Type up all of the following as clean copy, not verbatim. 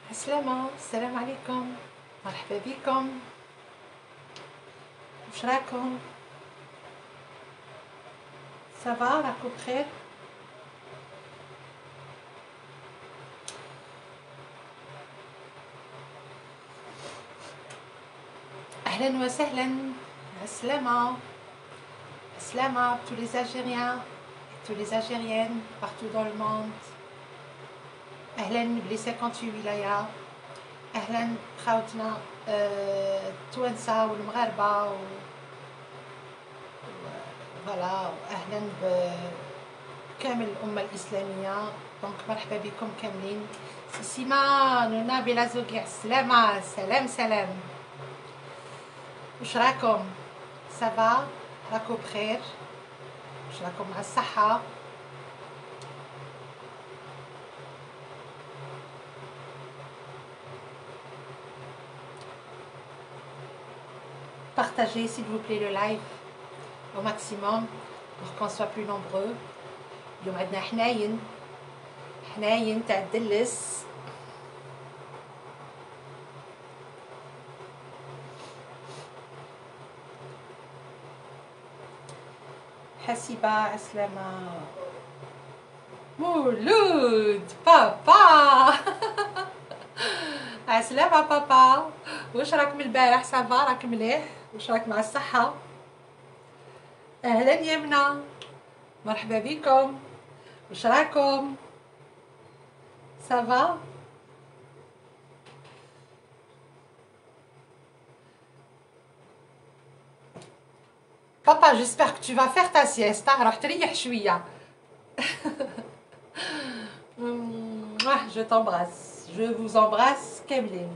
عسلامة، السلام عليكم، مرحبا بكم. واش راكم؟ صافا راكم بخير؟ اهلا وسهلا. عسلامة عسلامة tous les Algériens, tous les Algériennes partout dans le monde. اهلا بلي 58 ولاية. اهلا خوتنا التوانسة والمغاربة فوالا، اهلا بكامل الامة الاسلامية. دونك مرحبا بكم كاملين. سيما نونا بلا زوقي عسلامة، سلام سلام. واش راكم؟ صافا راكم بخير؟ واش راكم مع الصحة؟ Partagez s'il vous plaît le live au maximum pour qu'on soit plus nombreux. اليوم عندنا حناين تاع الدلس. حسيبة عسلامة. مولود بابا عسلامة بابا. واش راك من البارح؟ صافا راك مليح؟ واش راك مع الصحة؟ اهلا يمنى، مرحبا بكم. واش راكم؟ صافا؟ Papa, j'espère que tu vas faire ta sieste. راح تريح شوية. Je t'embrasse. Je vous embrasse كاملين.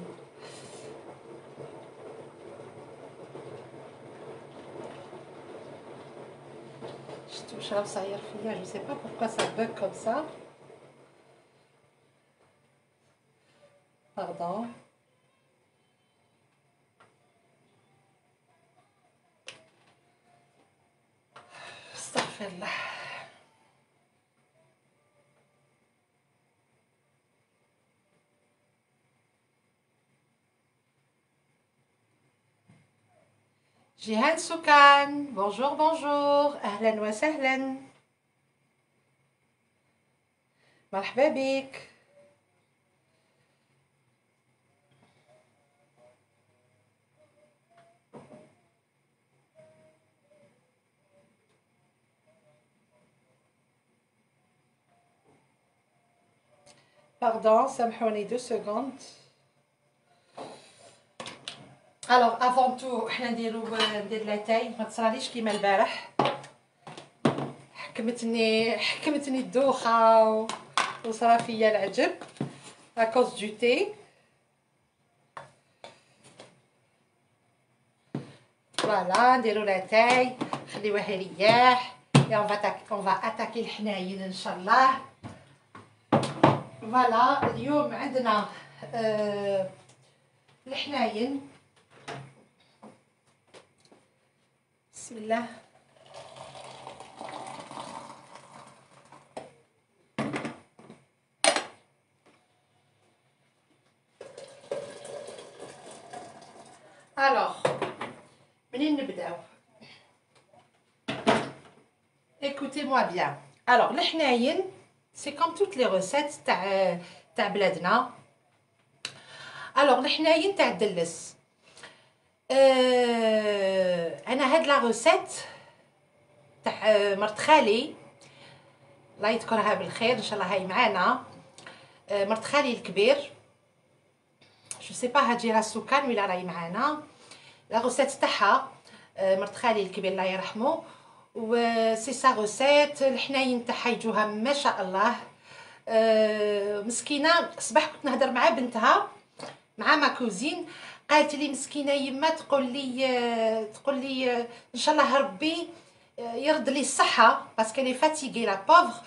شتو واش راه صاير فيا؟ Je sais pas pourquoi ça bug comme ça. Pardon. استغفر الله. جيهان سكان، بونجور بونجور، اهلا وسهلا، مرحبا بك. Pardon, سامحوني 2 secondes. الوغ افون تو حنا ندير لاتاي، ما تصراليش كيما البارح. حكمتني الدوخه وصرا فيا العجب اكوز دو تي. فوالا نديرو لاتاي، خليوه يريح. اون فا اتاكي الحناين ان شاء الله. فوالا اليوم عندنا الحناين. بسم الله. الوغ منين نبداو؟ écoutez moi bien. الوغ الحناين سي كوم توت لي روسيت تاع بلادنا. الوغ الحناين تاع الدلس، انا هاد لا روسيت تاع مرت خالي الله يذكرها بالخير ان شاء الله، هاي معانا مرت خالي الكبير. جو سي با هاجي راه السكان ولا راهي معانا. لا روسيت تاعها مرت خالي الكبير الله يرحمه، و سي سا روسيت. الحناين تاعها يجوها ما شاء الله. مسكينه صباح كنت نهضر مع بنتها مع ما كوزين، قالت لي مسكينه يما تقول لي ان شاء الله ربي يرد لي الصحه باسكو لي فاتيغي لا بوفر.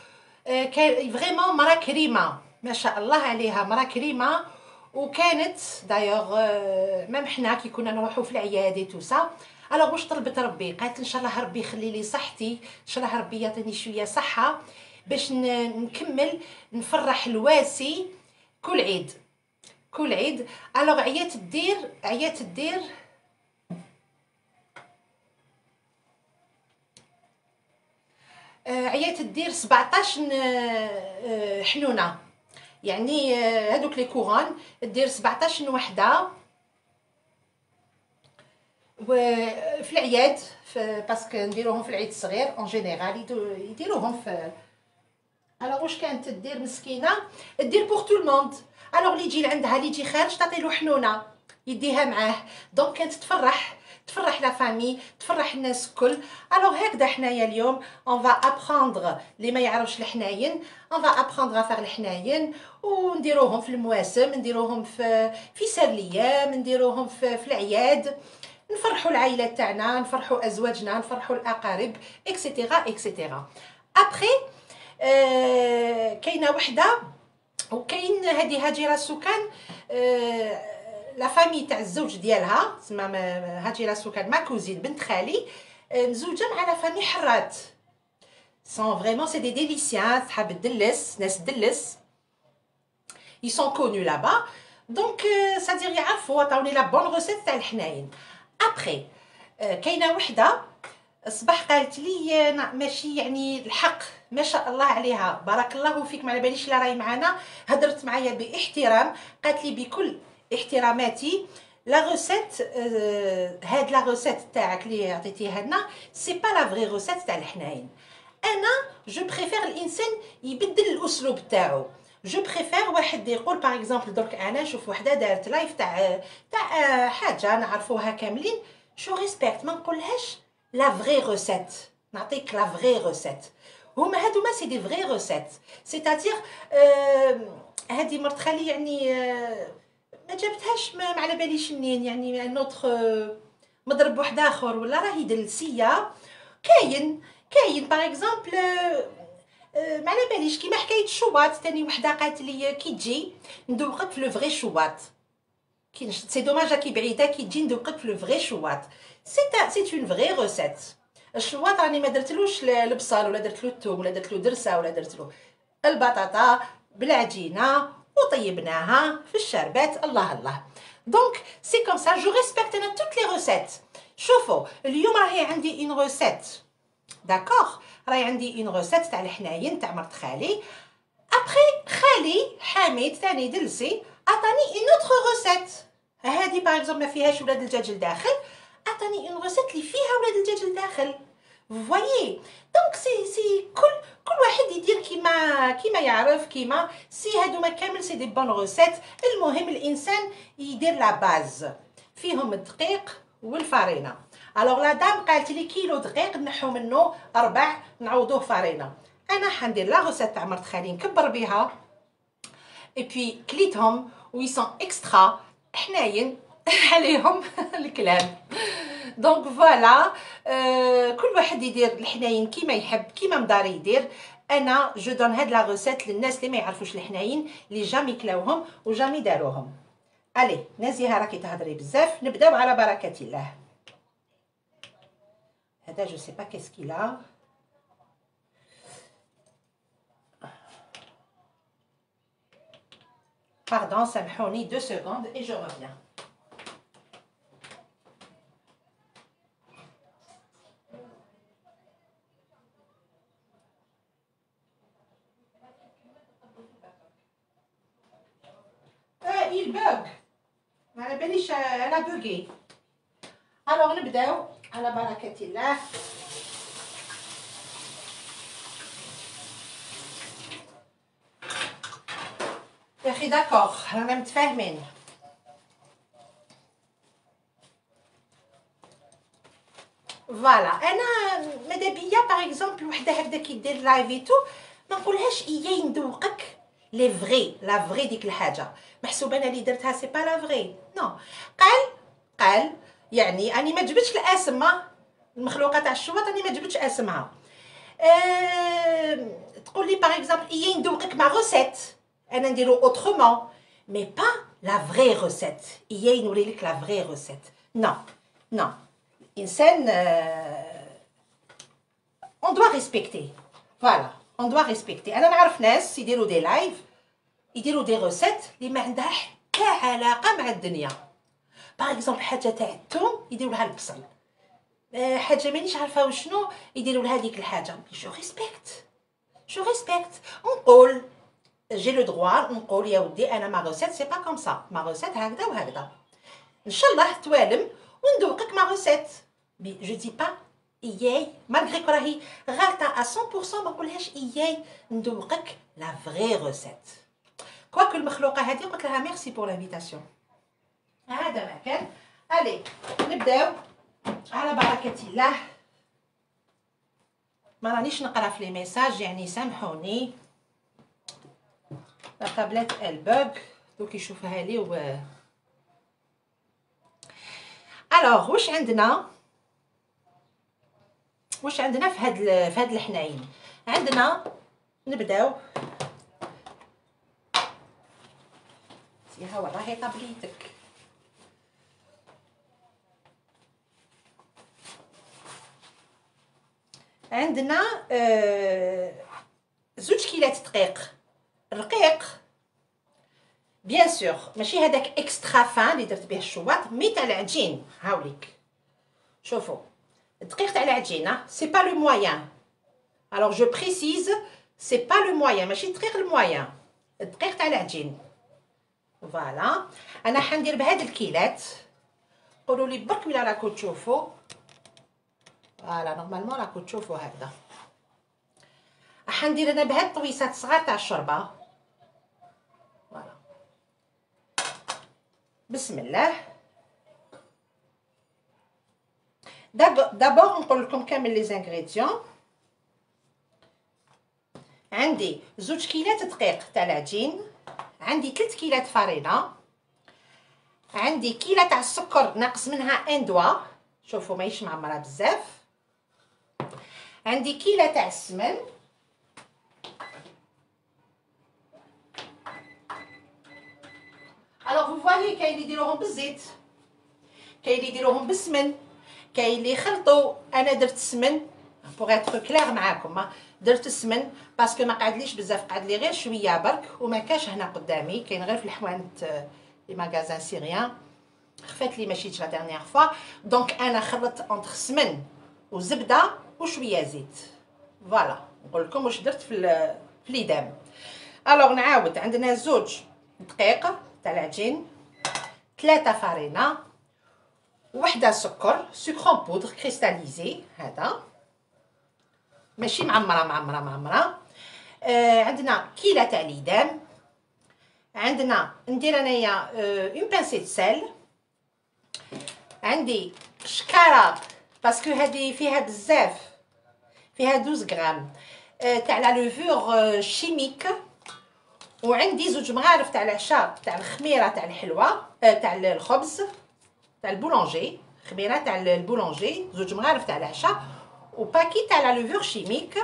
كان فريمون مرا كريمه ما شاء الله عليها، مرا كريمه. وكانت دايوغ ميم حنا كي كنا نروحو في العياده تو سا. الوغ واش طلبت ربي؟ قالت ان شاء الله ربي يخلي لي صحتي، ان شاء الله ربي يعطيني شويه صحه باش نكمل نفرح الواسي كل عيد. كل عيد. الوغ عيات دير عيات دير 17 حنونه، يعني هذوك لي كورون دير 17 وحده وفي العياد، باسكو نديروهم في العيد الصغير اون جينيرال يديروهم في. الوغ واش كانت دير مسكينه دير بور تو الموند. الوغ اللي يجي عندها اللي يجي خارج تعطيلو حنونه يديها معاه، دونك كانت تفرح لا فامي، تفرح الناس الكل. الوغ هكذا حنايا اليوم اون فا ابروندر اللي ما يعرفش الحناين، اون فا ابروندر افير الحناين ونديروهم في المواسم، نديروهم في سر الايام، نديروهم في العياد، نفرحوا العائلات تاعنا، نفرحوا ازواجنا، نفرحوا الاقارب اكسيتيرا اكسيتيرا. ابري كاينه وحده وكاين هذه هاجره سكان، لا فامي تاع الزوج ديالها تسمى هاجره سكان ما كوزين بنت خالي، مزوجه مع لا فامي حرات. سون فريمون سي دي ديليسيان، صحاب دلس، ناس دلس، ils sont connus là-bas. دونك سادير يعرفوا عطاوني لا بون روسيت تاع الحناين. ابري كاينه وحده الصباح قالت لي ماشي يعني الحق ما شاء الله عليها بارك الله فيك، ما على باليش لا راهي معنا، هضرت معايا باحترام، قالت لي بكل احتراماتي لا روسيت، هاد لا روسيت تاعك اللي عطيتيها لنا سي با لا فري روسيت تاع الحناين. انا جو بريفير الانسان يبدل الاسلوب تاعو. جو بريفير واحد يقول باغ اكزومبل درك انا نشوف وحده دارت لايف تاع حاجه نعرفوها كاملين، جو ريسبكت ما نقولهاش لا فري روسيت، نعطيك لا فري روسيت. هما هادوما سي دي فري روسيت، سيتادير هادي مرت خالي يعني ما جابتهاش ما على باليش منين، يعني نوتخ مضرب واحد اخر ولا راهي دلسيه. كاين باغ اكزومبل ما على باليش كيما حكايه الشواط، تاني وحده قالت لي كي تجي ندوقك في لو فري شواط، كي سي دوماج كي بعيده كي تجي ندوقك في لو فري شواط، سي اون فري روسيت. الشواط راني ما درتلوش البصل ولا درتلو الثوم ولا درتلو درسه ولا درتلو البطاطا بالعجينه وطيبناها في الشربات، الله الله. دونك سي كوم سا جو ريسبكت انا توت لي روسيت. شوفوا اليوم راهي عندي اون روسيت داكوغ، راهي عندي اون روسيت تاع الحناين تاع مرت خالي. ابخي خالي حميد ثاني دلسي عطاني اون اوتر روسيت، هادي باغ اكزومبل ما فيهاش ولاد الدجاج لداخل، عطاني اون روسيت اللي فيها ولاد الدجاج لداخل. فوايي دونك سي كل واحد يدير كيما يعرف، كيما سي هادوما كامل سي دي بون روسيت. المهم الانسان يدير لا باز فيهم الدقيق والفارينه. الوغ لا دام قالت لي كيلو دقيق نحو منه 4 نعوضوه فارينه، انا حندير لا روسيت تاع مرت خالي نكبر بها اي بي كليتهم وي سون اكسترا حناين عليهم الكلام. دونك فوالا كل واحد يدير الحناين كيما يحب كيما مداري يدير. انا جو دون هاد لا روسيت للناس اللي ما يعرفوش الحناين، اللي جامي كلاوهم وجامي داروهم. الي نازيها راكي تهضري بزاف، نبداو على بركه الله. هذا جو سي با كيسكي لا، pardon سامحوني 2 secondes et je reviens. il bug ما على باليش انا بوغي. الوغ نبداو على بركه الله. يا اخي داكوغ رانا متفاهمين. فوالا انا ماذا بيا باغ اكزومبل وحده هكذا كي دير لايف تو ما نقولهاش اياي ندوقك لي فري لا فري ديك الحاجه محسوبه انا اللي درتها سي با لا فري نو. قال يعني اني ما جبتش الاسماء المخلوقات تاع الشواط، اني ما جبتش اسمها. تقول لي باغ اكزومبل اياي ندوقك مع روسيت، انا نديرو اوترومون مي با لا فري روسيت، اياي نوري لك لا فري روسيت. نو نو الانسان اون دوا ريسبكتي. فوالا اون دوا ريسبكتي. انا نعرف ناس يديروا دي لايف يديروا دي روسيت اللي ما عندها كاع علاقه مع الدنيا. باغ اكزومبل حاجه تاع الثوم يديروا لها البصل، حاجه مانيش عارفه وشنو يديروا لها ديك الحاجه. جو ريسبكت نقول جي لو droit نقول يا ودي انا ما روسيت سي با كوم سا، ما روسيت هكذا وهكذا، ان شاء الله توالم وندوقك ما روسيت. جو دي با اياي مالغري كو راهي غالطه 100% ما نقولهاش اياي ندوقك لا فري روسيت. كواكو المخلوقه هذه قلت لها ميرسي بور لانفيتاسيون. هذا ما كان. الي نبداو على بركه الله. ما رانيش نقرا في لي ميساج يعني سامحوني، الطابلات البوغ دوك يشوفها لي و الوغ واش عندنا في هاد الحنايم. عندنا نبداو ها والله طابليتك. عندنا 2 كيلات دقيق رقيق بيان سور، ماشي هذاك اكسترا فان اللي درت به الشواط، مي تاع العجين. هاوليك شوفوا الدقيق تاع العجينه سي با لو مويان. الوغ جو بريسيز سي با لو مويان، ماشي الدقيق المويان، الدقيق تاع العجين. فوالا انا حندير بهاد الكيلات. قولوا لي برك ولا راكم تشوفوا. فوالا نورمالمون راكم تشوفوا هكذا. حندير انا بهاد الطويسات صغار تاع الشوربه. فوالا بسم الله. دابور نقول لكم كامل لي زانغريديون. عندي 2 كيلات دقيق تاع العجين، عندي 3 كيلات فرينه، عندي كيله تاع السكر ناقص منها ان دوا، شوفوا ماهيش معمره بزاف، عندي كيله تاع السمن، الوغ فو فوايي كاين اللي يديروهم بالزيت، كاين اللي يديروهم بالسمن، كاين اللي يخلطوا. انا درت السمن بوغ اتر كلير معاكم، درت السمن باسكو ما قعدليش بزاف، قعد لي غير شويه برك وما كاش هنا قدامي، كاين غير في الحوانت لي ماغازان سيريان، خفات لي ماشيتش لا ديرنيير فوا. دونك انا خلطت اونتر سمن وزبده وشويه زيت. فوالا نقول لكم واش درت في ليدام. الوغ نعاود، عندنا 2 دقيق تاع العجين، 3 فرينه، وحده سكر سكر بودر كريستاليزي، هذا ماشي معمره. عندنا كيله تاع ليدام، عندنا ندير انايا اون بانسي د سال، عندي شكاره باسكو هذه فيها بزاف، فيها 12 غرام تاع لا لوفور شيميك، وعندي 2 مغارف تاع العشاء تاع الخميره تاع الحلوه تاع الخبز تاع البولونجي، خميره تاع البولونجي 2 مغارف تاع العشاء، وباكي تاع لا لوفور شيميك.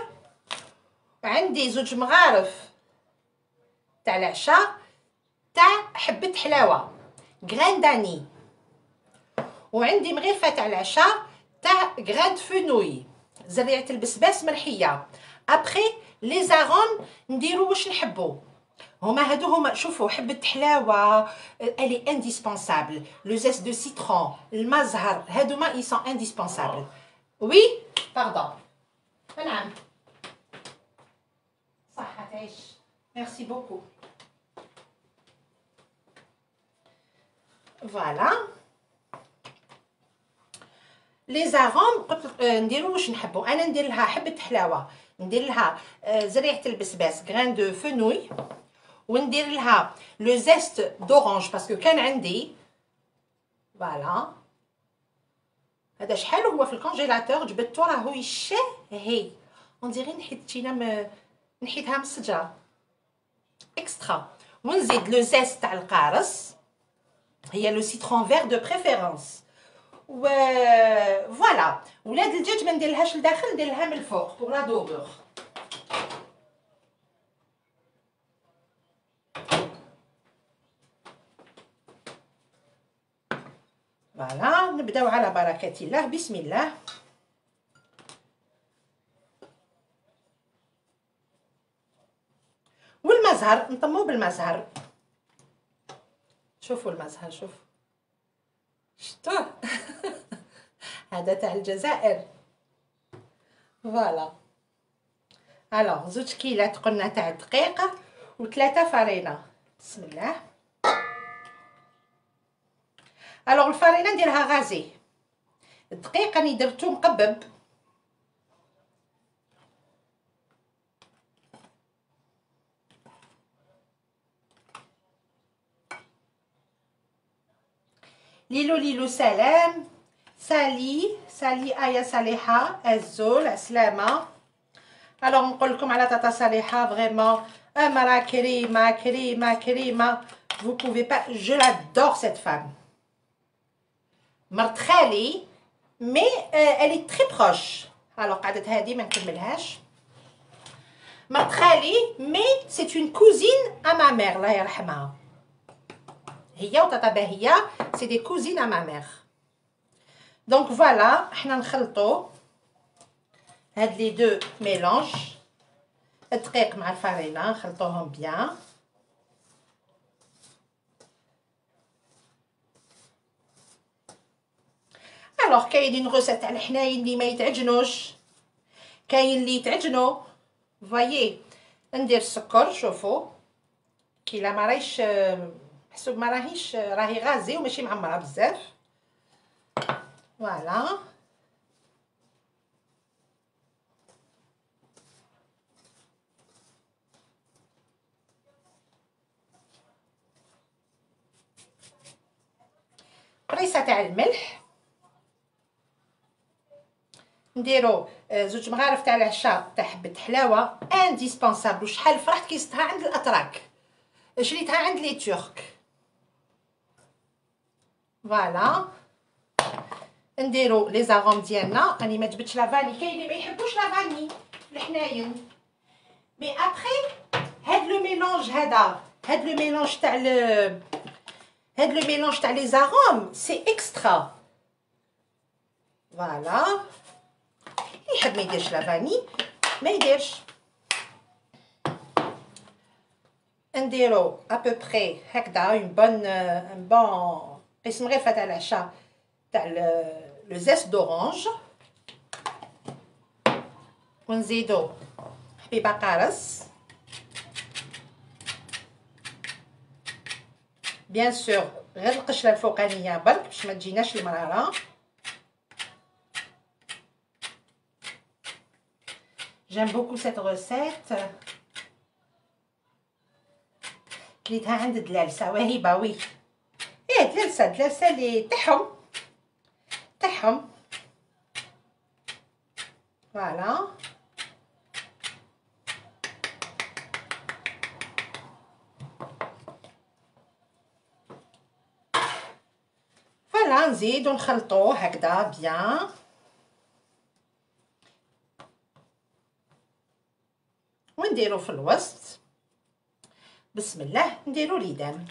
عندي 2 مغارف تاع العشاء تاع حبه حلاوه غران داني، وعندي مغرفه تاع العشاء تاع غران فونوي زريعه البسباس مرحيه. ابخي لي زاغون نديرو واش نحبو، هما شوفوا حبه حلاوه الي انديسبونسابل، لو زيس دو سيترون، الماء زهر، هادوما اي سون انديسبونسابل. وي باردون. نعم صحه تعيش. ميرسي بوكو. فوالا لي زاغوم قلت نديرو واش نحبو. انا ندير لها حبه حلاوه، ندير لها زريعه البسباس غران دو فونوي، وندير لها لو زيست دورانج باسكو كان عندي. فوالا هذا شحال هو في الكونجيلاتور، جبدتو راهو يشهي، انديري نحيتها من الشجره اكسترا. ونزيد لو زيست تاع القارص، هي لو سيترون فير دو بريفيرونس. و فوالا ولاد الدجاج ما نديرلهاش لداخل، ندير لها من الفوق بوغ لا دوغور. فوالا نبداو على بركه الله. بسم الله. والمزهر نطمو بالمزهر، شوفوا المزهر، شوفوا شفتوه. هذا تاع الجزائر. فوالا. الوغ 2 كيلات قلنا تاع الدقيق و3 فرينه. بسم الله. الوغ الفرينه نديرها غازي، الدقيق راني درتو مقبب. ليلو ليلو سلام، سالي سالي ايا صالحه الزول عسلامه. الوغ نقول لكم على تاتا صالحه فريمون امراه كريمه كريمه كريمه. vous pouvez pas، je l'adore cette femme. مرت خالي مي elle est très proche. الوغ قعدت هادي ما نكملهاش. مرت خالي مي c'est une cousine à ma mère الله يرحمها. هي وتاتا باهيه سي دي كوزين à ma mère. دونك فوالا حنا نخلطو هاد لي دو ميلونج، الدقيق مع الفرينه نخلطوهم بيان. الوغ كاينين غوسات تاع الحناين اللي ما يتعجنوش، كاين اللي يتعجنوا. فوايي ندير السكر، شوفوا كي لا ما راهيش محسوب، ما راهيش، راهي غازي وماشي معمره بزاف. فوالا قريصه تاع الملح، نديرو 2 مغارف تاع العشاء تاع حبه حلاوه انديسبونسابل. وشحال فرحت كي شفتها عند الاتراك، شريتها عند لي تورك. فوالا نديرو لي زاغوم ديالنا. راني ما جبتش لا فاني، كاين اللي ما يحبوش لا فاني الحناين، مي ابخي هاد لو ميلونج هاد لو ميلونج تاع هاد لو ميلونج تاع لي زاغوم سي اكسترا. فوالا اللي يحب ما يديرش لا فاني ما يديرش. نديرو ابوبخي هكذا اون بون قسم غير تاع العشاء تاع لو زيست دورانج، ونزيدو حبيبه قارص بيان سور، غير القشره الفوقانيه برك باش ما تجيناش المراره. j'aime beaucoup cette recette. كليتها عند دلالسه وهبه. وي دلالسه اللي تاعهم. فوالا فوالا نزيدو نخلطوه هكذا بيان. ونديرو في الوسط بسم الله، نديرو ليدان.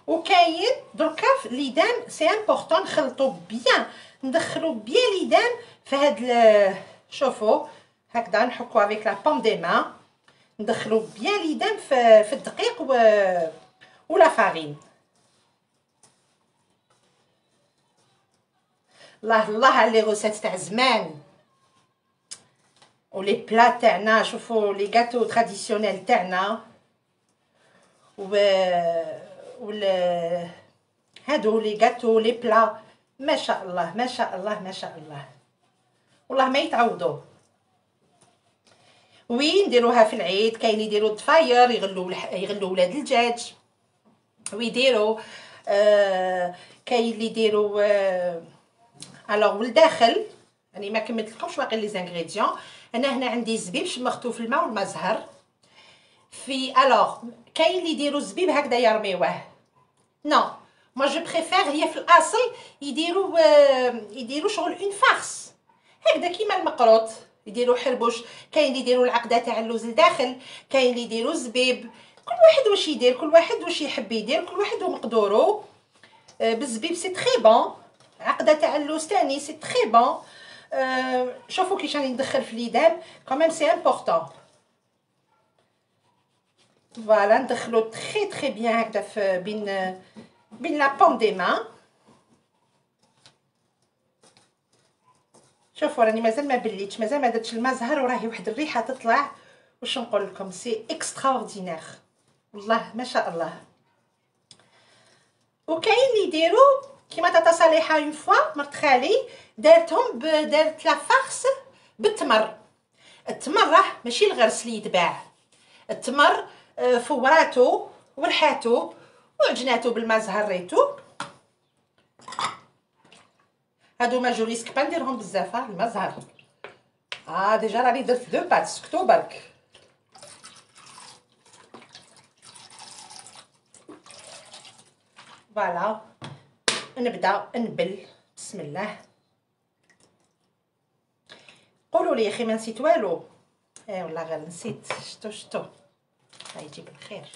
وكاين دركا في ليدان سي امبورطون نخلطو بيان، ندخلو بيان ليدان في هاد شوفوا هكذا نحكو افيك لا بوم دي مان، ندخلو بيان ليدان في الدقيق ولا فارين. الله الله على لي غوسيت تاع زمان ولي بلا تاعنا. شوفوا لي غاتو تراديسيونيل تاعنا هادو لي غاتو لي بلا ما شاء الله ما شاء الله ما شاء الله والله ما يتعوضوا. وي نديروها في العيد، كاين يديروا الضفاير يغلوا ولاد الدجاج ويديروا كاين اللي يديروا الوغ والداخل يعني ما كملتلكمش باقي لي زانغريديون. انا هنا عندي زبيب شمختو في الماء والمزهر في الوغ كاين اللي يديروا الزبيب هكذا يرميوه. نو ما جو بريفير هي في الاصل يديروا شغل اون فارس هكذا كيما المقروط، يديروا حربوش، كاين اللي يديروا العقده تاع اللوز لداخل، كاين اللي يديروا الزبيب، كل واحد واش يدير، كل واحد واش يحب يدير، كل واحد ومقدورو. بالزبيب سي تري بون. عقده تاع اللوز تاني سي تري بون. شوفوا كيش راني ندخل في اليدام كوميم سي امبورطون. فوالا ندخلو تري تري بيان هكذا في بين لا بوم دي مان. شوفوا راني مازال ما بليتش، مازال ما درتش الماء زهر وراهي واحد الريحه تطلع. واش نقول لكم سي اكسترا اوردينير والله ما شاء الله. وكاين اللي يديروا كيما تاتا صالحه اون فوا مرت خالي دارت لا فارس بالتمر. التمر راه ماشي الغرس اللي يتباع، التمر فوراتو ورحاتو وعجناتو بالماء زهر ريتو. هادو ما جو ريسك با نديرهم بزاف الماء زهر. ديجا راني درت دو بات سكتو برك. فوالا نبدا نبل. بسم الله. قولوا لي اخي ما نسيت والو. والله غير نسيت. شتو الله يجيب الخير.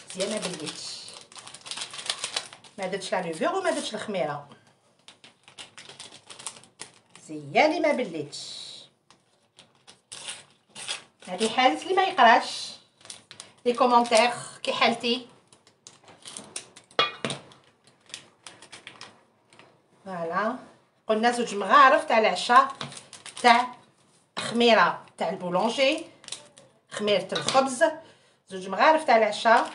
مزيان ما بليتش، ما درتش لا لوفور وما درتش الخميره. مزيان ما بليتش. هذه حالة اللي ما يقراش لي كومونتير كي حالتي. فوالا قلنا زوج مغارف تاع العشاء تاع خميره تاع البولونجي، خميره الخبز، زوج مغارف تاع العشاء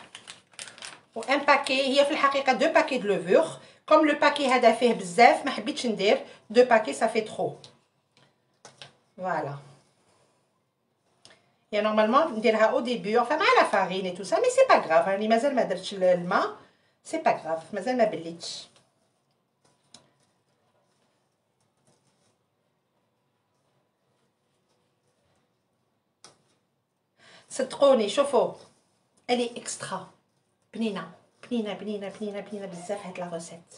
و ان باكي. هي في الحقيقه دو باكي دو لوفور، كوم لو باكي هذا فيه بزاف ما حبيتش ندير دو باكي صافي ترو. فوالا هي نورمالمون نديرها او ديبي enfin مع لا فارين اي تو سا، مي سي با غراف. راني مازال ما درتش الماء، سي با غراف، مازال ما بليتش. صدقوني شوفوا الي اكسترا بنينه بنينه بنينه بنينه بنينه بزاف هاد لا روسيت.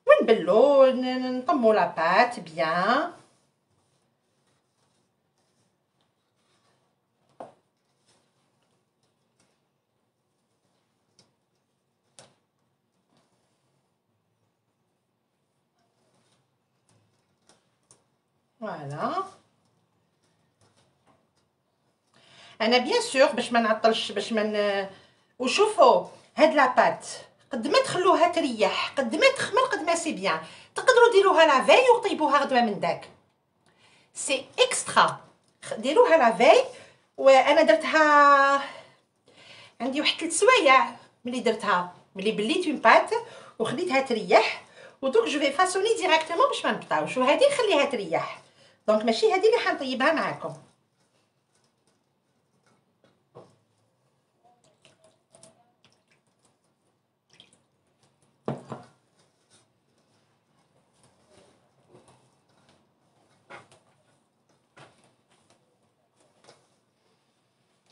ونبلو نطمو لاباط بيان. فوالا انا بيان سور باش ما نعطلش باش ما وشوفوا هاد لاباط قد ما تخلوها تريح قد ما تخمر قد ما سي بيان. تقدروا ديروها لا فاي وطيبوها غدوه من داك، سي اكسترا. ديروها لا فاي. وانا درتها عندي واحد 3 سوايع ملي درتها، ملي بليت اون بات وخليتها تريح. ودوك جو في فاسوني ديريكتومون باش ما نقطعوش، وهذه نخليها تريح. دونك ماشي هذه اللي حنطيبها معاكم.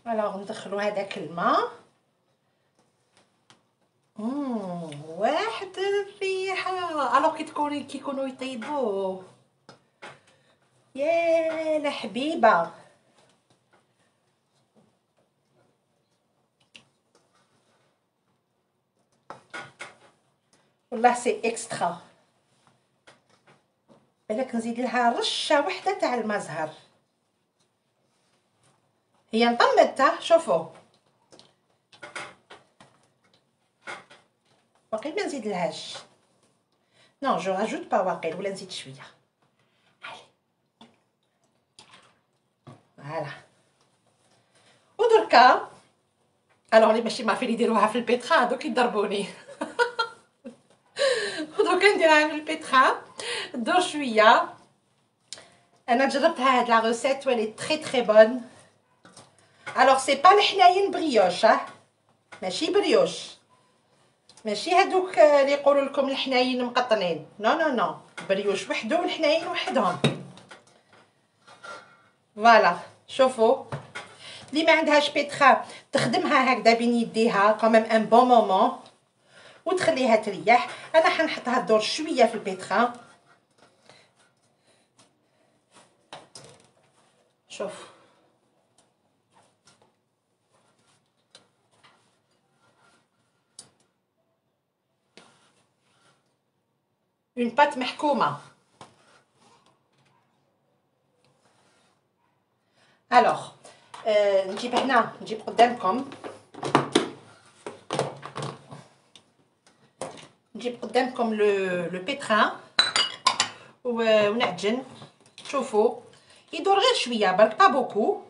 الوغ ندخلو هذاك الماء. واحد الريحه الوغ كي يكونوا يطيبوه يا الحبيبه. والله سي اكسترا. بالك نزيد لها رشه وحده تاع الماء زهر. هي نطمت شوفوا واقيلا ما نزيد لهاش. نو جو راجوت با واقيلا ولا نزيد شويه. فوالا ودركا الوغ لي ماشي معرفين يديروها في البيتخا دوك يضربوني. ودركا نديرها في البيتخا دور شويه. انا جربتها هاد لا روسيت ولي تري تري بون. الوغ سي با الحناين بريوش ماشي بريوش، ماشي هادوك اللي يقولوا لكم الحناين مقطنين. نو نو نو، بريوش وحده والحناين وحدهم. فوالا شوفوا اللي ما عندهاش بيتخا تخدمها هكذا بين يديها كوميم ان بون مومون وتخليها تريح. انا حنحطها الدور شويه في البيتخا. شوف اون بات محكومه. الوغ نجيب هنا، نجيب قدامكم، نجيب قدامكم لو بيتران ونعجن. شوفوا يدور غير شويه برك، با بوكو.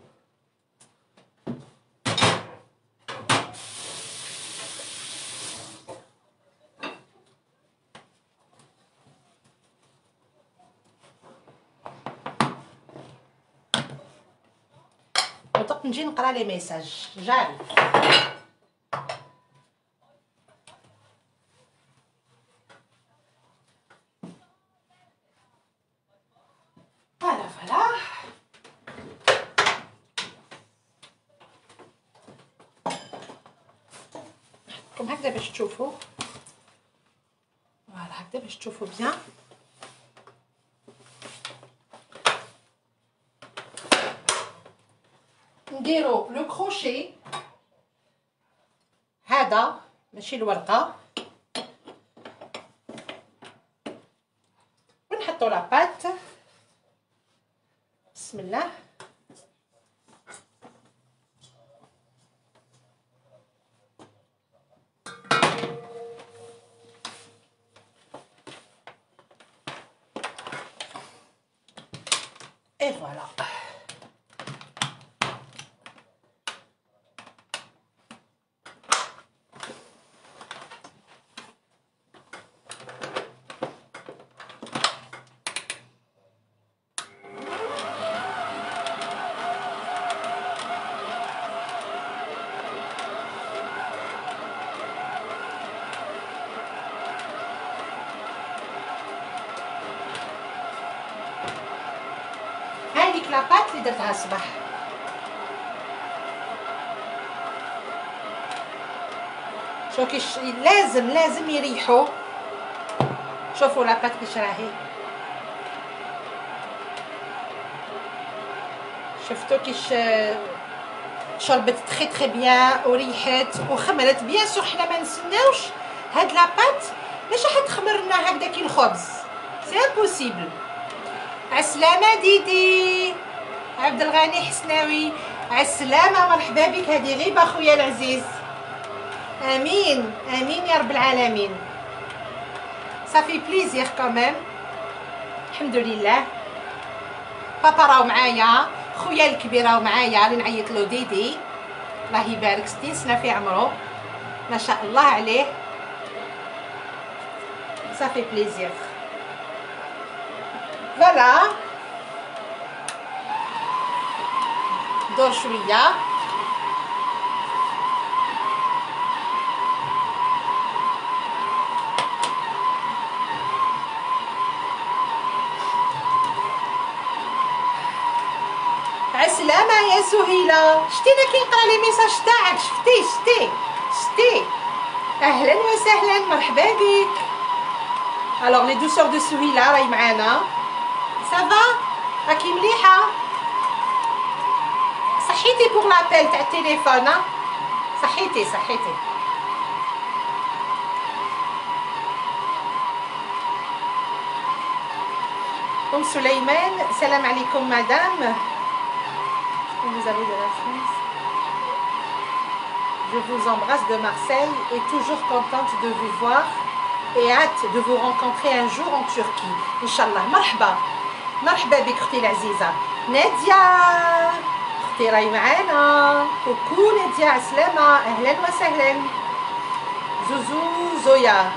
ودق نجي نقرا لي ميساج جاري. فوالا فوالا نحطكم هكذا باش تشوفوا. فوالا هكذا باش تشوفوا بيان. نديرو لو كروشي هذا ماشي الورقه، ونحطو لاباط. بسم الله. et voilà. هذيك لاباط اللي درتها الصباح. شوفوا كيش لازم يريحوا. شوفوا لاباط كيش راهي، شفتوا كيش شربت تري بيان وريحت وخمرت. بيان سور حنا ما نستناوش هاد لاباط باش راح تخمر لنا هكذا كي الخبز، سي امبوسيبل. عالسلامة ديدي عبد الغني حسناوي، عالسلامة، مرحبا بك. هذه غيبة خويا العزيز. امين امين يا رب العالمين. صافي بليزير كوميم. الحمد لله. بابا راهو معايا، خويا الكبير راهو معايا اللي نعيط له ديدي، الله يبارك 60 سنة في عمره ما شاء الله عليه. صافي بليزير. فوالا دور شويه. عالسلامة يا سهيلة. شتينا كي نقرا لي ميساج تاعك، شتي. اهلا وسهلا، مرحبا بك. الوغ لي دوسور دو سهيلة راهي معانا. سافا راكي مليحه؟ صحيتي بوغ لابيل تاع التليفون؟ صحيتي. ام سليمان السلام عليكم مدام. Vous avez de la chance. Je vous embrasse de Marseille et toujours contente de vous voir et hâte de vous rencontrer un jour en Turquie. Inch'Allah. مرحبا بك اختي العزيزه ناديه. اختي راهي معانا. كوكو ناديه عسلامه، اهلا وسهلا. زوزو زويا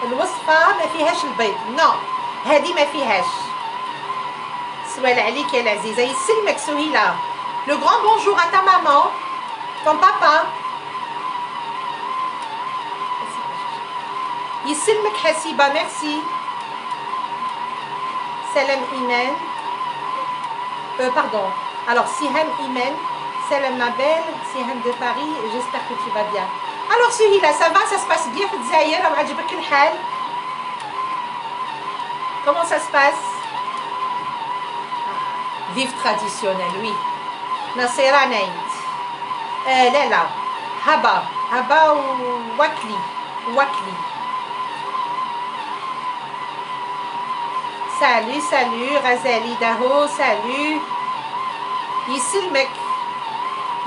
الوصفه ما فيهاش البيض. نو هذه ما فيهاش. سوال عليك يا العزيزه. يسلمك سهيله. لو غران بونجور à ta maman, ton papa. يسلمك حسيبه. ميرسي. Salam Imen. Pardon. Alors, Siham Imen. Salam ma belle. Siham de Paris. J'espère que tu vas bien. Alors, Suhila, ça va? Ça se passe bien في الجزائر؟ عجبك الحال؟ Comment ça se passe? Vive traditionnel, oui. Nasera Naït. لا هبا ووكلي. سالو سالو غزالي داهو سالو. يسلمك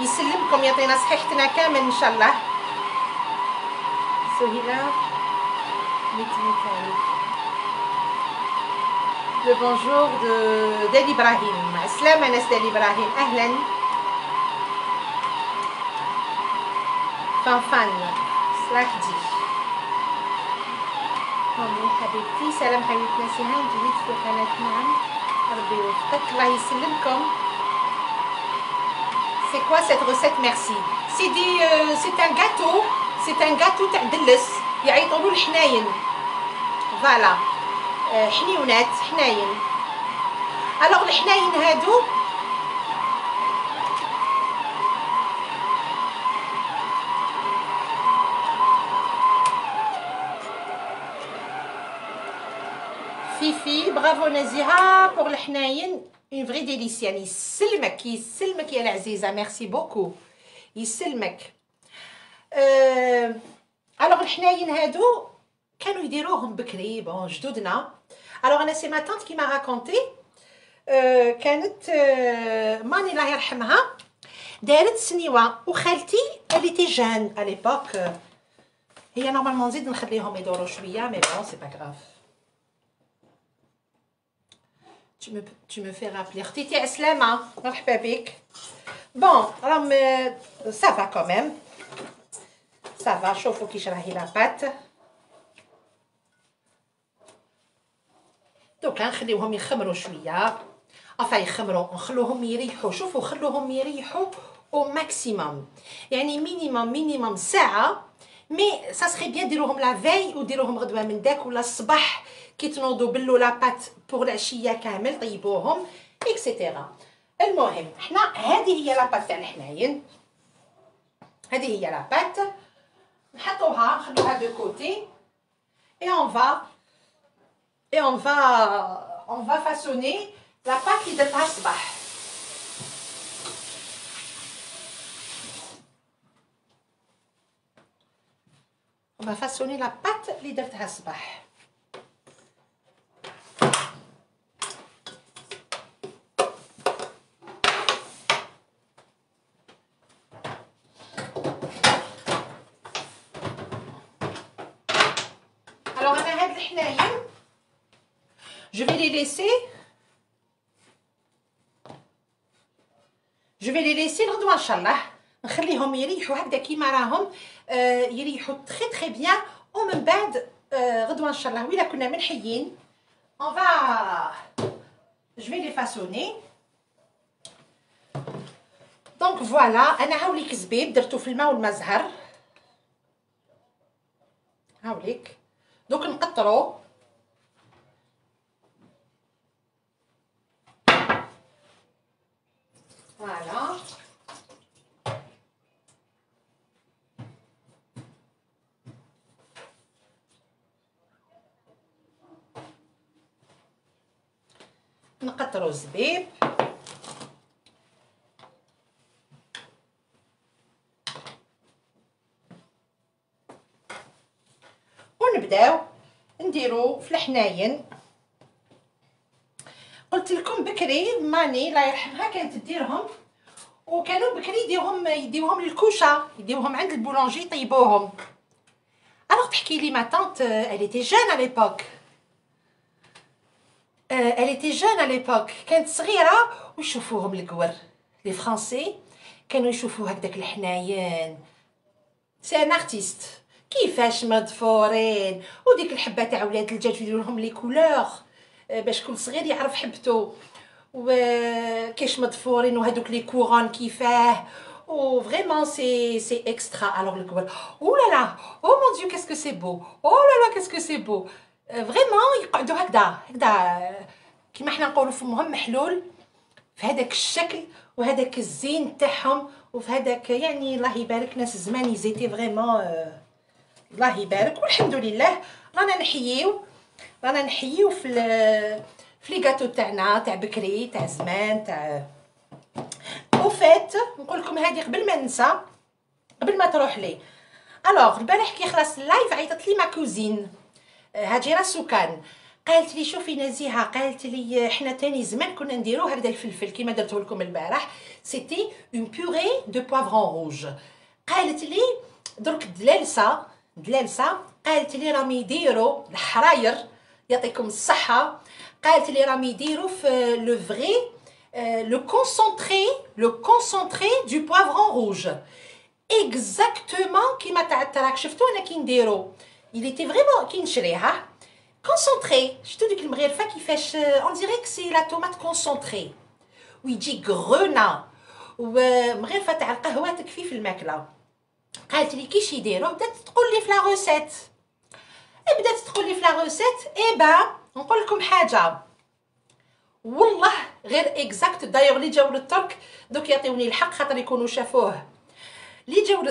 يسلمكم يعطينا صحيحتنا كامل ان شاء الله. سهيلة le bonjour d'El Ibrahim. السلامة ناس d'El Ibrahim. أهلا. فان صلاح دي مامي حبيبتي. سلام حبيبتنا سهام جديد في قناة نعم. ربي يوفقك الله يسلمكم. C'est quoi cette recette merci? C'est un gâteau. C'est un gâteau تاع دلس يعيطولو الحناين. فوالا حنيونات حناين. الوغ الحناين هادو فيفي برافو نزيهة بور الحناين اون فري ديليس. يعني يسلمك يسلمك يا العزيزة. ميرسي بوكو يسلمك. الوغ الحناين هادو كانوا يديروهم بكري بون جدودنا. الوغ انا سي ما طانت كي ما راكونتي كانت ماني الله يرحمها دارت سنيوه وخالتي اللي تي جان على ليبوك. هي نورمالمون نزيد نخليهم يدوروا شويه مي بون سي با غراف. tu me fais rappeler اختي عسلامه مرحبا بك. بون راهم سافا كوميم سافا. شوفوا كيش راهي لاباط. دوكا نخليوهم يخمروا شويه. افا يخمروا نخلوهم يريحوا. شوفوا خلوهم يريحوا او ماكسيموم يعني مينيموم ساعه. مي سا سخي بيان ديروهم لا في وديروهم غدوه من داك ولا الصباح كي تنوضوا بلو لاباط بوغ العشيه كامل طيبوهم اكسيتيرا. المهم حنا هذه هي لاباط تاع الحناين. هذه هي لاباط نحطوها نخلوها دو كوتي et on va façonner la pâte اللي درتها الصباح. on va façonner la pâte اللي درتها الصباح. alors انا هاد الحناين je vais les laisser الغدوه ان شاء الله. نخليهم يريحوا هكذا كيما راهم يريحوا تري بيان ومن بعد غدوه ان شاء الله ويلا كنا منحيين on va je vais les façonner. دونك فوالا انا هاوليك زبيب درتو في الماء والماء زهر. هاوليك دوك نقطرو. فوالا نقطرو الزبيب. ونبداو نديرو في الحناين. قلت لكم بكري ماني الله يرحمها كانت تديرهم وكانوا بكري يديوهم للكوشه يديوهم عند البولونجي يطيبوهم. الوغ تحكي لي ما طونت elle était jeune à l'époque. elle était jeune à l'époque كانت صغيره ويشوفوهم الكور لي فرونسي كانوا يشوفوا هكداك الحناين. سي ان ارتيست كيفاش مضفورين وديك الحبه تاع ولاد الدجاج يديروا لهم لي كولور باش كل صغير يعرف حبته وكيش مضفورين وهذوك لي كورون كيفاه و فريمون سي اكسترا. الوغ الكبر او لا لا او مون ديو كاسكو سي بو او لا لا كاسكو سي بو فريمون يقعدوا هكذا كيما حنا نقولوا فمهم محلول في هذاك الشكل وهذاك الزين تاعهم وفي هذاك يعني الله يبارك ناس زمان يزيتي فريمون الله يبارك. والحمد لله رانا نحييو في لي غاتو تاعنا تاع بكري تاع زمان تاع. وفات نقول لكم هذه قبل ما ننسى قبل ما تروح لي. الوغ البارح كي خلاص اللايف عيطت لي ما كوزين هاجره سكان قالت لي شوفي نزيهه، قالت لي حنا تاني زمان كنا نديرو هكذا الفلفل كيما درته لكم البارح، سيتي اون بوري دو بوافرون روج. قالت لي درك دلالسه قالت لي راهم يديروا الحراير يعطيكم الصحه، قالت لي راهم يديروا في لو فري لو كونسونطري دو بوافرون روج اكزاكتومون كيما تاع التراك. شفتو انا كي نديرو il était vraiment كي نشريها كونسونطري. شفتو ديك المغرفه كيفاش اون ديريك سي لا طوماط كونسونطري ويجي غرونا ومغرفه تاع القهوه تكفي في الماكله. قالت لي كيش يديروا، بدات تقول لي في لا روسيت، اي با نقول لكم حاجه والله غير اكزاكت. دايوغ اللي جاو للترك دوك يعطيوني الحق خاطر يكونوا شافوه، اللي جاو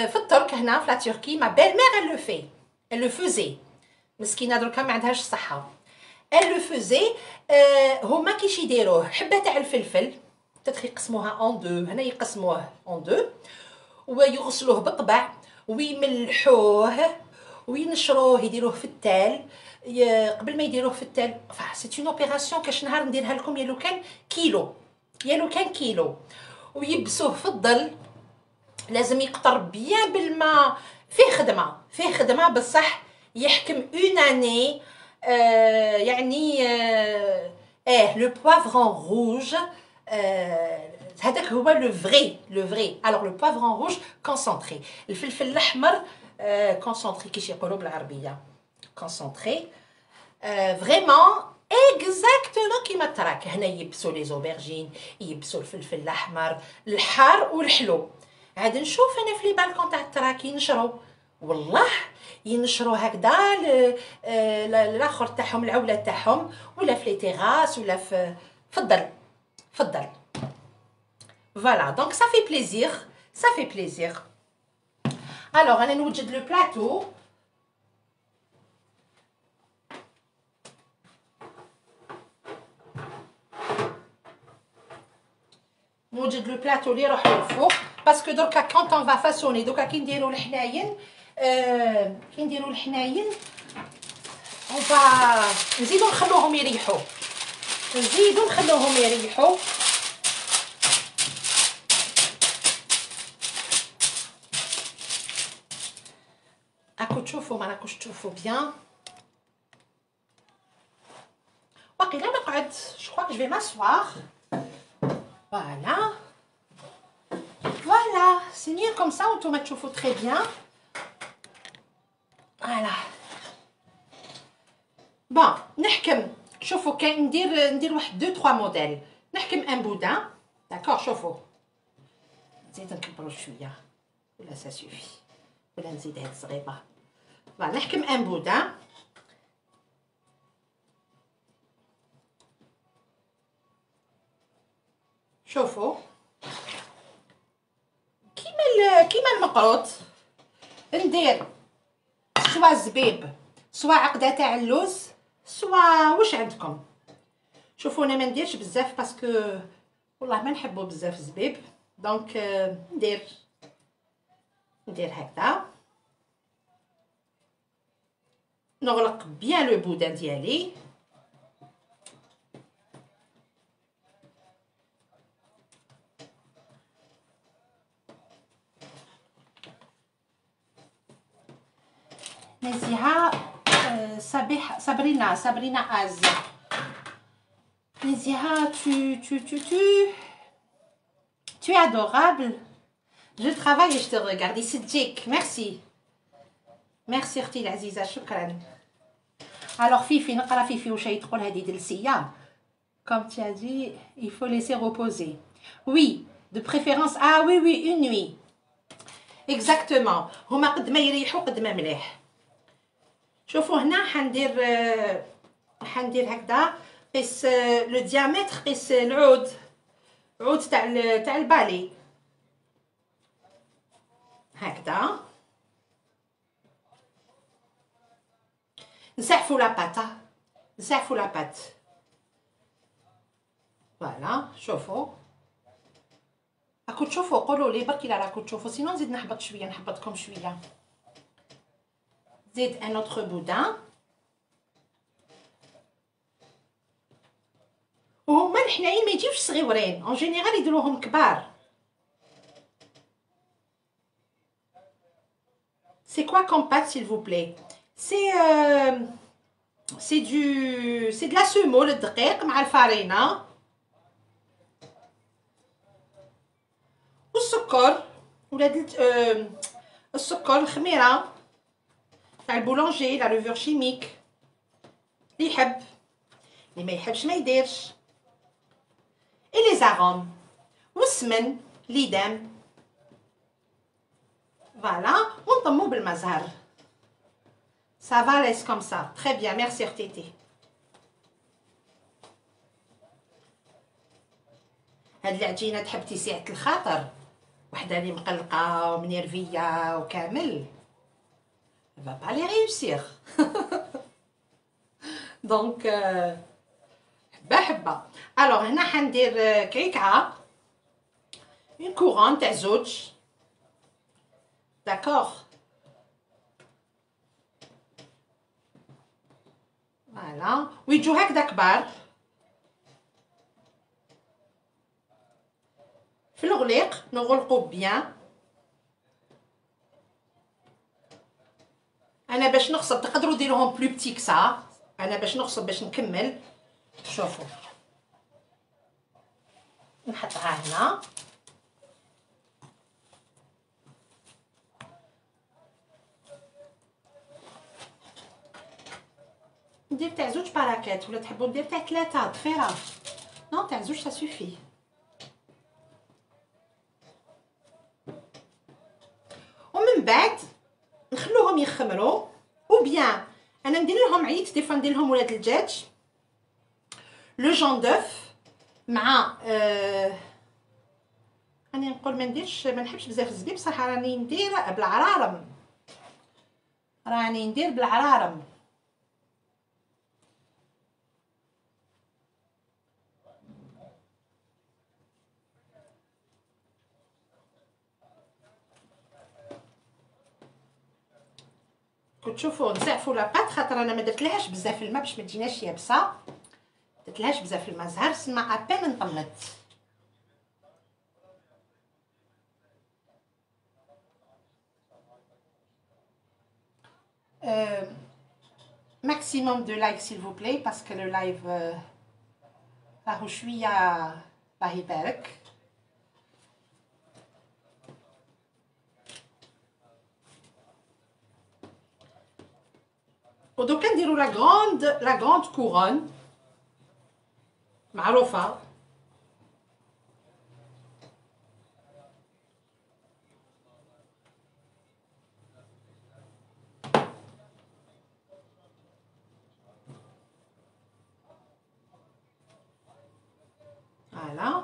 في الترك هنا في لا تركي ما بيل مير elle le faisait مسكينه دركا ما عندهاش الصحه. elle le faisait هما كيش يديروه حبه تاع الفلفل تدخل يقسموها اون دو، هنا يقسموه اون دو ويغسلوه بطبع ويملحوه وينشروه يديروه في التال. قبل ما يديروه في التال سي اون اوبيراسيون كاش نهار نديرها لكم يا لو كان كيلو ويبسوه في الظل. لازم يقطر بيان بالماء، فيه خدمه بصح يحكم اون اني. يعني لو بوافرون روج هذاك هو لو فري. الوغ لو بوافرون روج كونسونطري، الفلفل الاحمر كونسونطري كيش يقولوا بالعربيه كونسونطري فريمون اكزاكتومون كيما التراك. هنا يبسوا لي زوبرجين، يبسوا الفلفل الاحمر الحار والحلو. عاد نشوف انا في لي بالكون تاع التراك ينشروا، والله ينشروا هكذا الاخر تاعهم العوله تاعهم ولا في لي تيغاس ولا في الظل فوالا. دونك ça fait plaisir. alors انا نوجد لو بلاطو. نوجد لو بلاطو اللي يروح للفوق باسكو دركا كونط اون فا فاسوني. دوكا كي نديرو الحناين اون فا نزيدو نخلوهم يريحوا راكو تشوفوا ما راكوش تشوفوا بيان. باقي لا نقعد جو كوا جو في m'asseoir. Voilà, c'est mieux comme ça, on tomate chauffe très bien. Voilà. Bon, نحكم شوفوا كاين ندير واحد 2 3 موديل. نحكم ان بودان داكور. شوفوا نزيد نكبروا شويه ولا سا سوفي ولا نزيد هاد الصغيبه. فوالا نحكم ان بودان. شوفوا كيما المقروط ندير سوا زبيب سوا عقده تاع اللوز سوا واش عندكم. شوفوا انا ما نديرش بزاف باسكو والله ما نحبو بزاف الزبيب. دونك ندير هكذا. نغلق بيان لو بودان ديالي. نزيها Sabrina Az. Nézia, tu es adorable. Je travaille et je te regarde. C'est Jake. Merci. Merci اختي العزيزة شكرا. Alors Fifi نقرا فيفي واش تقول هذه دلسية. Comme tu as dit, il faut laisser reposer. Oui, de préférence. Ah oui, une nuit. Exactement. هما قد ما يريحوا قد ما مليح. شوفوا هنا حندير هكذا قيس لو ديامتر، قيس العود تاع البالي هكذا. نسعفوا لاباط فوالا. شوفوا راكو تشوفوا قولوا لي بركي لا راكو تشوفوا، سينو نزيد نحبط شويه نحبطكم شويه. زيد ان اوتر بودان. حنايا ما يجيوش صغيورين، اون جينيرال يديروهم كبار. سي كوا كوم بات سيل فو بلاي؟ سي دو لا سومول، الدقيق مع الفارينه والسكر، ولاد السكر، الخميره تاع البولونجي، لا لوفور شيميك، اللي يحب، اللي ما يحبش ما يديرش. اي لي زاغوم والسمن ليدام، فوالا، ونطمو بالمزهر. Ça va reste comme ça. Très bien, merci RTT. هاد العجينه تحب تسعة الخاطر، وحده اللي مقلقه ومنيرفيه وكامل va pas les réussir. دونك حبه حبه. الوغ هنا حندير كعكعه، اون كورون تاع زوج، داكوغ. فوالا، ويجو هكذا كبار في الغليق، نغلقو بيان. انا باش نغصب، تقدروا ديروهم بلو بتي كسا، انا باش نغصب باش نكمل. شوفوا نحطها هنا، ندير تاع زوج باراكات، ولا تحبوا ندير تاع 3 ضفيره؟ نو، تاع زوج سا سوفي. ومن بعد نخلوهم يخمروا، او بيان انا ندير لهم عيط دي فوا، ندير لهم ولاد الدجاج لو جون دوف مع راني نقول ما نديرش، ما نحبش بزاف الزبيب بصح راني ندير بالعرارم، راني ندير بالعرارم. تشوفوا نزعفوا لاباط، خاطر انا ما درتلهاش بزاف الماء باش ما تجيناش يابسه، درتلهاش بزاف الماء زهر، سما ابان نطمت. maximum de likes s'il vous plaît parce que le live راهو شويه راه يبارك. ودوكا نديرو لا غروند كورون معروفه. فوالا،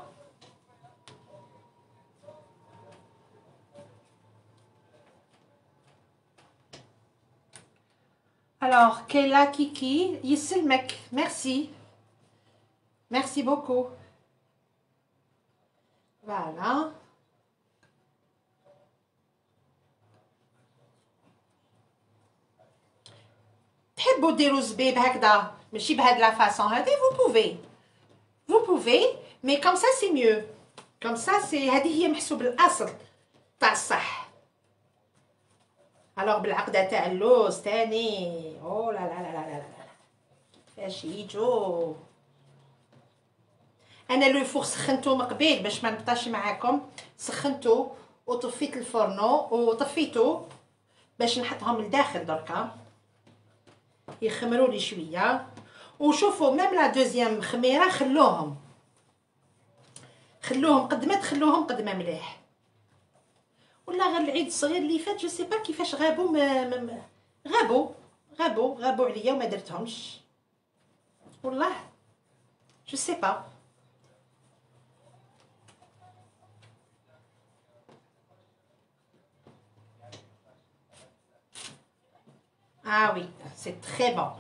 alors كيلا كيكي يسلمك، ميرسي ميرسي بوكو. فوالا، تحبوا ديروا زبيب هكذا ماشي بهاد لا فاصون هادي، vous pouvez mais comme ça c'est mieux، comme ça c'est، هذه هي محسوب الاصل تاع الصح. الوغ بالعقده تاع اللوز تاني، او لا لا لا لا لا لا، فاش يجو. انا لو فور سخنتو من قبيل باش ما نبطاش معاكم، سخنتو وطفيت الفرنو وطفيتو باش نحطهم لداخل دركا يخمروا لي شويه. وشوفوا ميم لا دوزيام خميره خلوهم قد ما تخلوهم قد ما مليح. ولا غير العيد الصغير اللي فات جو سي با كيفاش غابوا، غابوا عليا وما درتهمش والله، جو سي با. Ah oui, c'est très bon.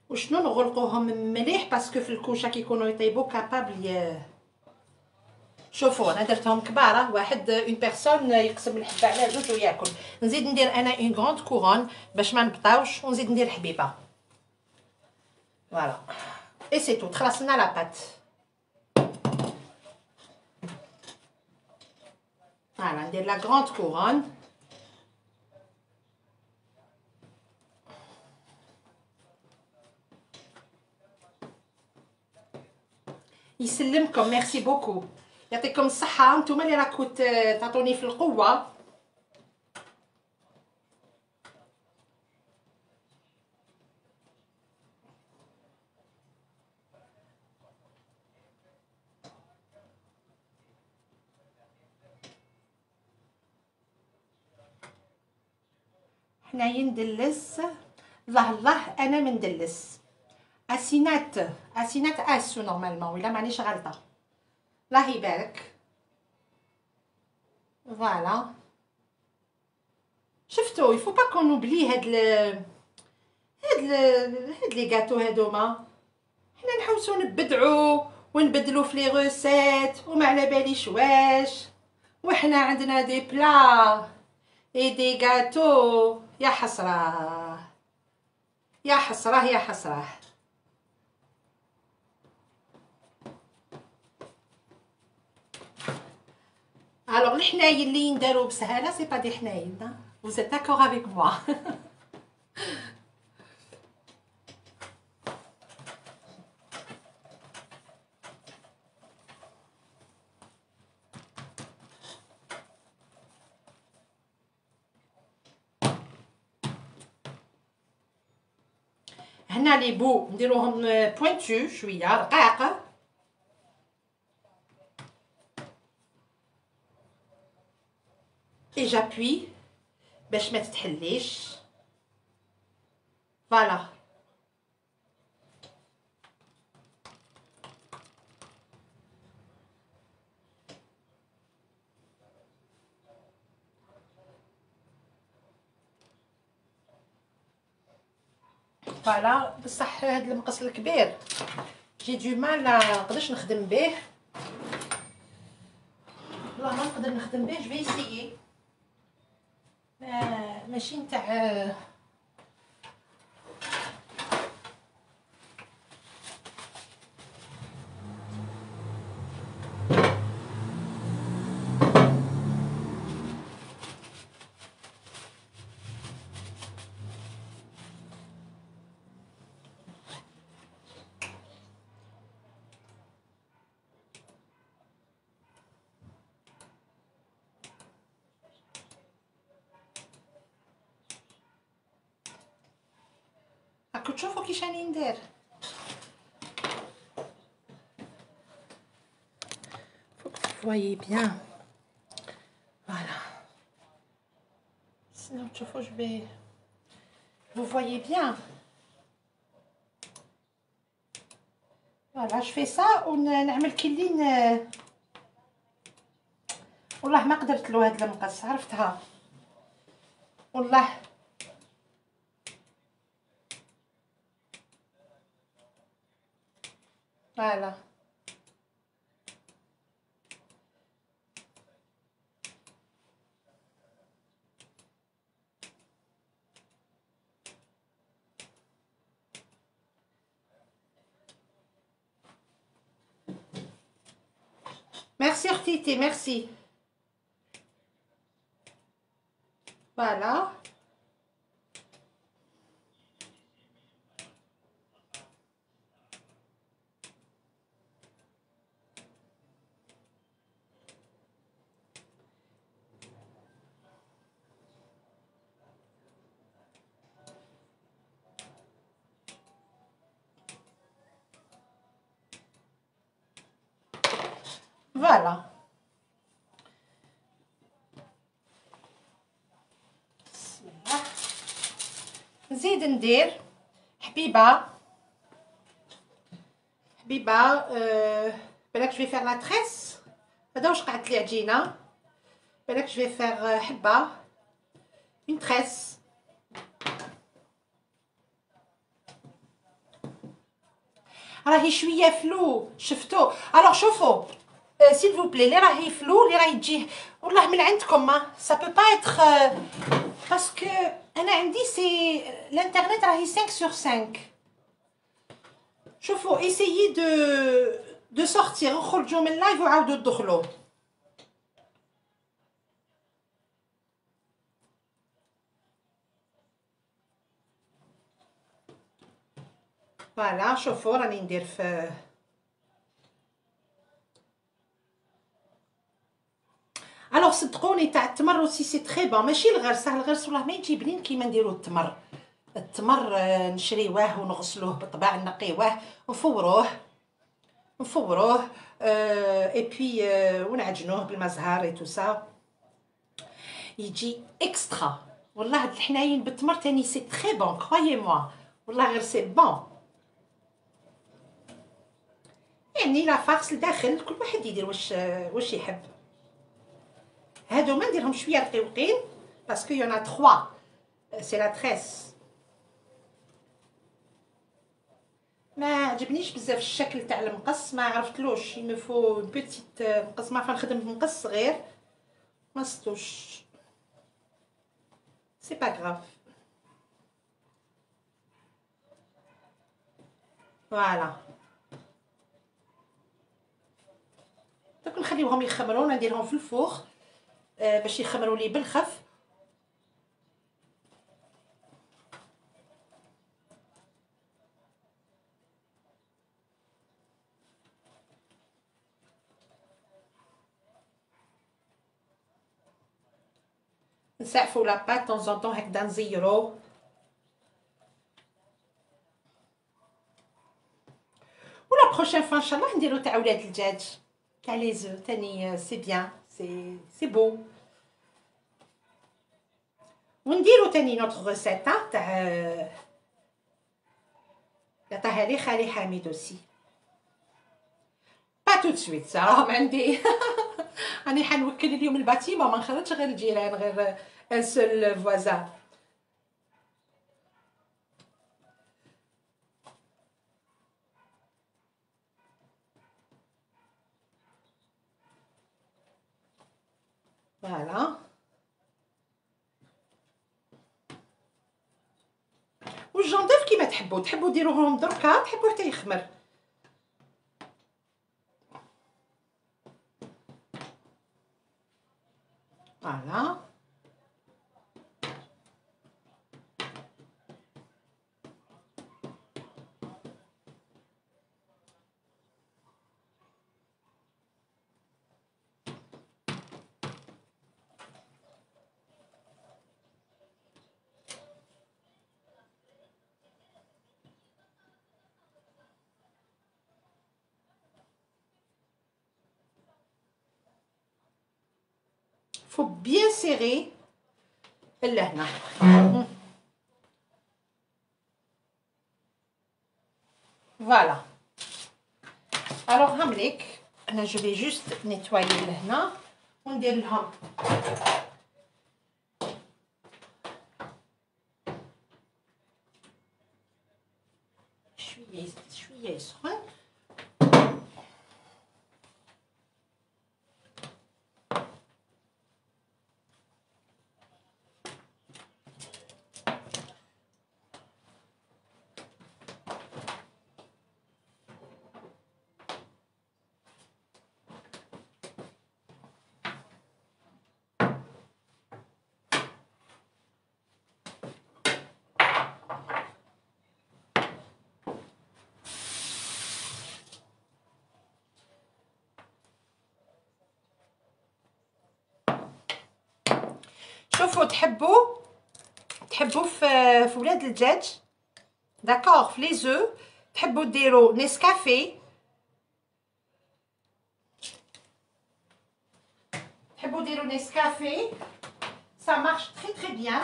وشنو نغلقوهم مليح باسكو في الكوشه كيكونوا يطيبوا كابابل شوفوا انا درتهم كباره، واحد اون بيرسون يقسم الحبه على جوج وياكل. نزيد ندير انا اون غروند كورون باش ما نبطاوش، ونزيد ندير حبيبه. فوالا اي سي تو، خلصنا لا بات. فوالا ندير لا غروند كورون. يسلمكم، ميرسي بوكو، يعطيكم الصحة، نتوما اللي راكو تعطوني في القوة. حنايا ندلس، الله الله انا مندلس. اسينات اسو نورمالمون، ولا مانيش غلطة، الله يبارك. فوالا شفتوا يفو با كون اوبلي هاد لي غاتو هادوما. حنا نحوسو نبدعو ونبدلو في لي روسيت وما على باليش واش، وحنا عندنا دي بلا اي دي غاتو. يا حسره يا حسره يا حسره. الوغ الحنايل اللي ندارو بسهاله سي با دي حنايل. vous êtes d'accord avec moi. هنا لي بو نديروهم بوينتو شويه رقاق، اي جابوي باش ما تتحليش. فوالا فوالا. بصح هاد المقص الكبير جي دو مال نقدرش نخدم به، والله ما نقدر نخدم به. جو في اسيي ماشي نتاع راكو تشوفوا كيش راني ندير. فوق فوايي بيان. فوالا سينو تشوفوا جو في vous voyez bien. فوالا جو في سا ونعمل كيلين. والله ما قدرت له هاد المقص، عرفتها والله. فوالا ميرسي اختيتي ميرسي. فوالا فوالا. بسم الله. نزيد ندير حبيبه بالك جو في فير لا تريس. هذا واش قعدت لي عجينه. بالك جو في فير حبه اون تريس. راهي شويه فلو شفتو. الوغ شوفوا s'il vous plaît, اللي راه يفلو اللي راه يجيه والله من عندكم ça peut pas être parce que انا عندي سي الانترنت راهي 5 sur 5. شوفوا essayez de sortir خرجوا من اللايف وعاودوا تدخلوا. فوالا شوفوا راني ندير في الوغ صدقوني تاع التمر اوسي سي تري بون ماشي الغرس الغرس والله ما يجي بنين كيما نديرو التمر. التمر نشريوه ونغسلوه بالطبع نقيوه نفوروه اي بي ونعجنوه بالمزهر اي تو سا يجي اكسترا. والله هاد الحناين بالتمر تاني سي تري بون كرويي موا والله غير سي بون. يعني لا فارس لداخل كل واحد يدير واش يحب. هادو ما نديرهم شويه رقيقين باسكو يونا 3 سي لا تريس. ما عجبنيش بزاف الشكل تاع المقص ما عرفتلوش يمفو بيتيت مقص ما نخدم بمقص صغير ما ستوش سي با غراف. فوالا دوك نخليوهم يخمروا نديرهم في الفوغ باش يخمروا لي بالخف. نسعفوا لاباط طون زون طون هكذا نزيرو. ولا بروشين فوا ان شاء الله نديرو تاع ولاد الدجاج تاع لي زو تاني سي بيان سي بو. ونديرو تاني نوتر ريسيت تاع عطاها لي خالي حميد اوسي با تو سويت صراحه ما عندي راني حنوكل اليوم الباتيمون ما نخرجش غير الجيران غير ان سول فوازان. فوالا والجنديف كيما تحبوا ديروهم دركا تحبوه حتى يخمر. فوالا faut bien serrer لهنا. فوالا الوغ هامليك انا جو في جوست نيتوايي لهنا وندير لهم شويه يسخن. شوفوا تحبوا في ولاد الدجاج داكوغ في لي زو تحبوا ديروا نسكافيه ça marche très bien.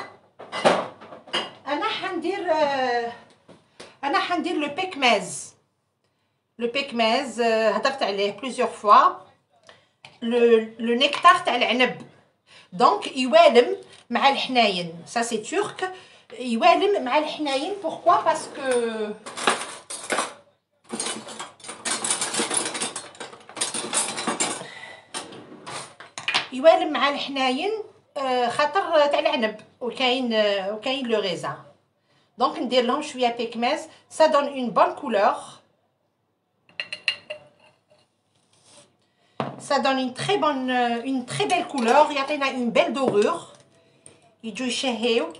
انا حندير لو بيكماز هضرت عليه بليزيور فوا لو نيكتار تاع العنب دونك يوالم مع الحناين سا سي تورك يوالم مع الحناين. بوركوا باسكو يوالم مع الحناين خاطر تاع العنب وكاين لو ريزان. دونك ندير لهم شويه بيكماز، ça donne une bonne couleur, ça donne une très belle couleur, يعطينا une belle dorure. يجوا يشهيو.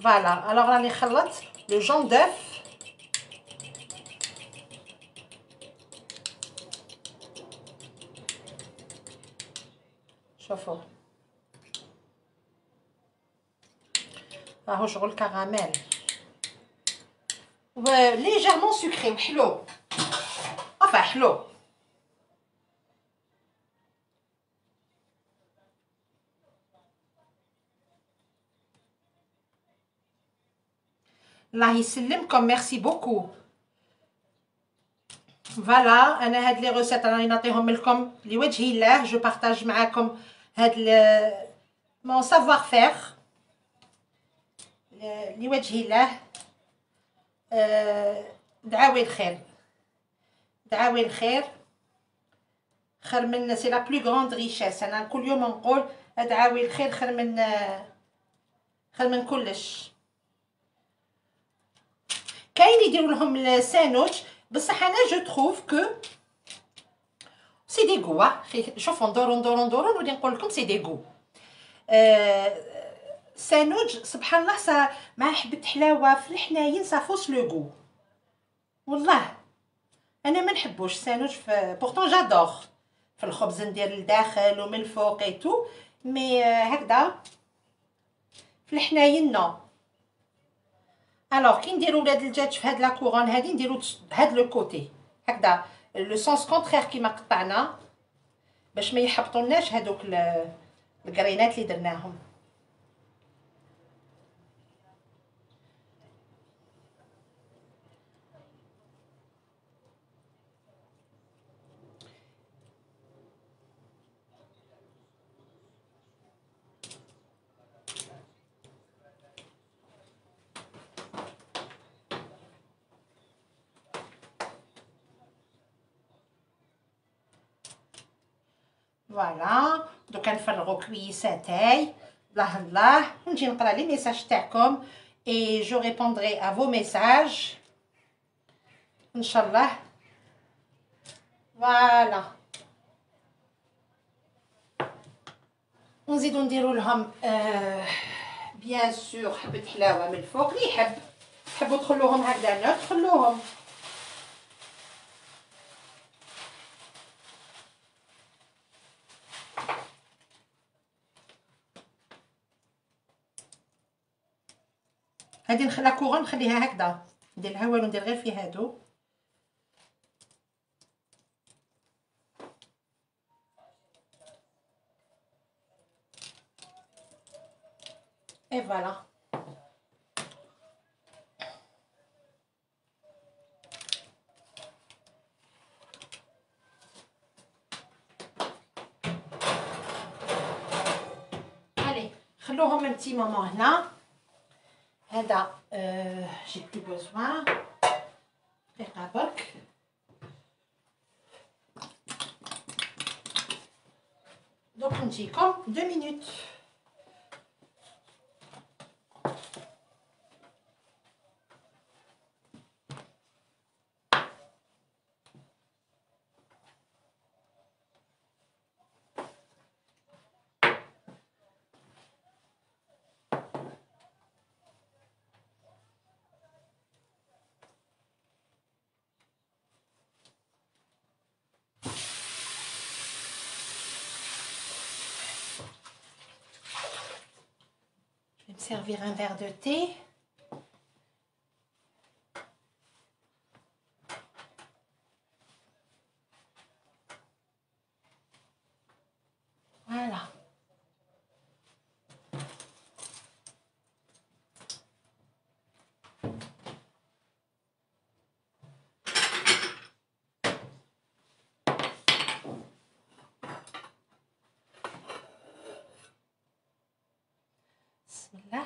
فوالا الوغ راني خلطت لو جون دوف. شوفوا راهو شغل كراميل و ليجيرمون سكري وحلو، enfin حلو. الله يسلمكم، ميرسي بوكو. فوالا انا هاد لي روسيت راني نعطيهم لكم لوجه الله، جو بارطاج معاكم هاد مون سافوار فير لوجه الله. دعاوي الخير، دعاوي الخير خير من سي لا بلو غروند ريشيس. انا كل يوم نقول دعاوي الخير خير من كلش. كاين يديروا لهم الساندويتش بصح انا جو تروف كو سي دي غو. شوفوا ندورو نولي نقول لكم سي دي غو. ساندويتش سبحان الله مع حبه حلاوه في الحناين فوس لو غو. والله انا ما نحبوش ساندويتش بورطون جادور في الخبز ندير لداخل ومن الفوق اي تو، مي هكذا في الحناين نو. الوغ كي نديرو ولاد الدجاج في هاد لا كورون هادي نديرو هاد لو كوتي هكذا لو سونس كونترير كيما قطعنا باش ما يحبطولناش هادوك الكرينات اللي درناهم. فوالا دوكا نفرغو كويساتاي الله الله ونجي نقرا لي ميساج تاعكم اي جو ريبوندري ا فو ميساج ان شاء الله. فوالا ونزيدو نديرو لهم بيان سور حبه حلاوه من الفوق. اللي يحب تحبوا تخلوهم هكذا نوت خلوهم. هادي لا كورون نخليها هكذا، ندير لها والو، ندير غير في هادو. اي فوالا الي خلوهم ان بتي مومون هنا. هذا جي بلو بوزوان دقيقه برك. دوك نجيكم 2 مينوت. Servir un verre de thé. Voilà. Bismillah.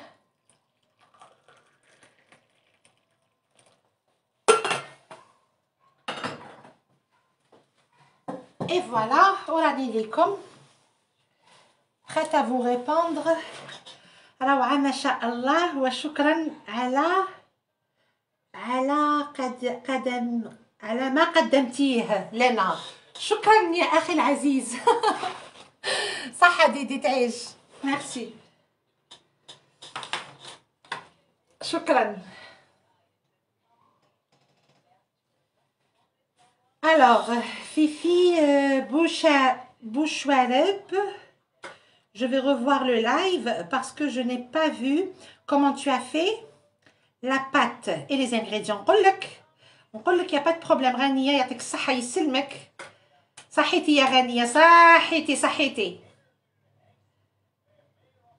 Et voilà, وراني ليكم prête à vous répondre. روعة ما شاء الله وشكرا على ما قدمتيه لنا. شكرا يا أخي العزيز. صحة ديدي تعيش. ميرسي. شكرا. Alors, Fifi Bouchouareb, je vais revoir le live parce que je n'ai pas vu comment tu as fait la pâte et les ingrédients. نقول لك, il n'y a pas de problème. غنية يعطيك الصحة يسلمك. صحيتي يا غنية, صحيتي.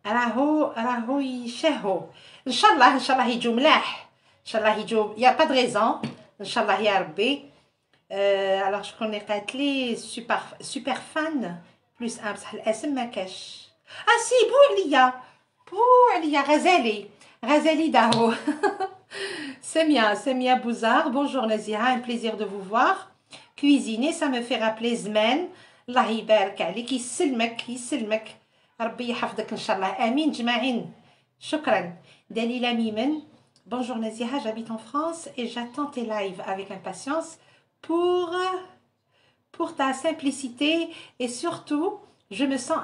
راهو يشهو. إن شاء الله يجوا ملاح. إن شاء الله يجوا. Il n'y a pas de raison. إن شاء الله يا ربي. Alors شكون اللي قالت لي super fan plus بصح الاسم ما كاش. سي بو عليا غزالي داهو. Semia Bouzard, bonjour Nazira, un plaisir de vous voir. Cuisiner, ça me fait rappeler زمان. الله يبارك عليك, يسلمك ربي يحفظك إن شاء الله. آمين جماعين. شكرا. Dalila Mimen, bonjour Nazira, j'habite en France et j'attends tes lives avec impatience pour ta simplicité et surtout je me sens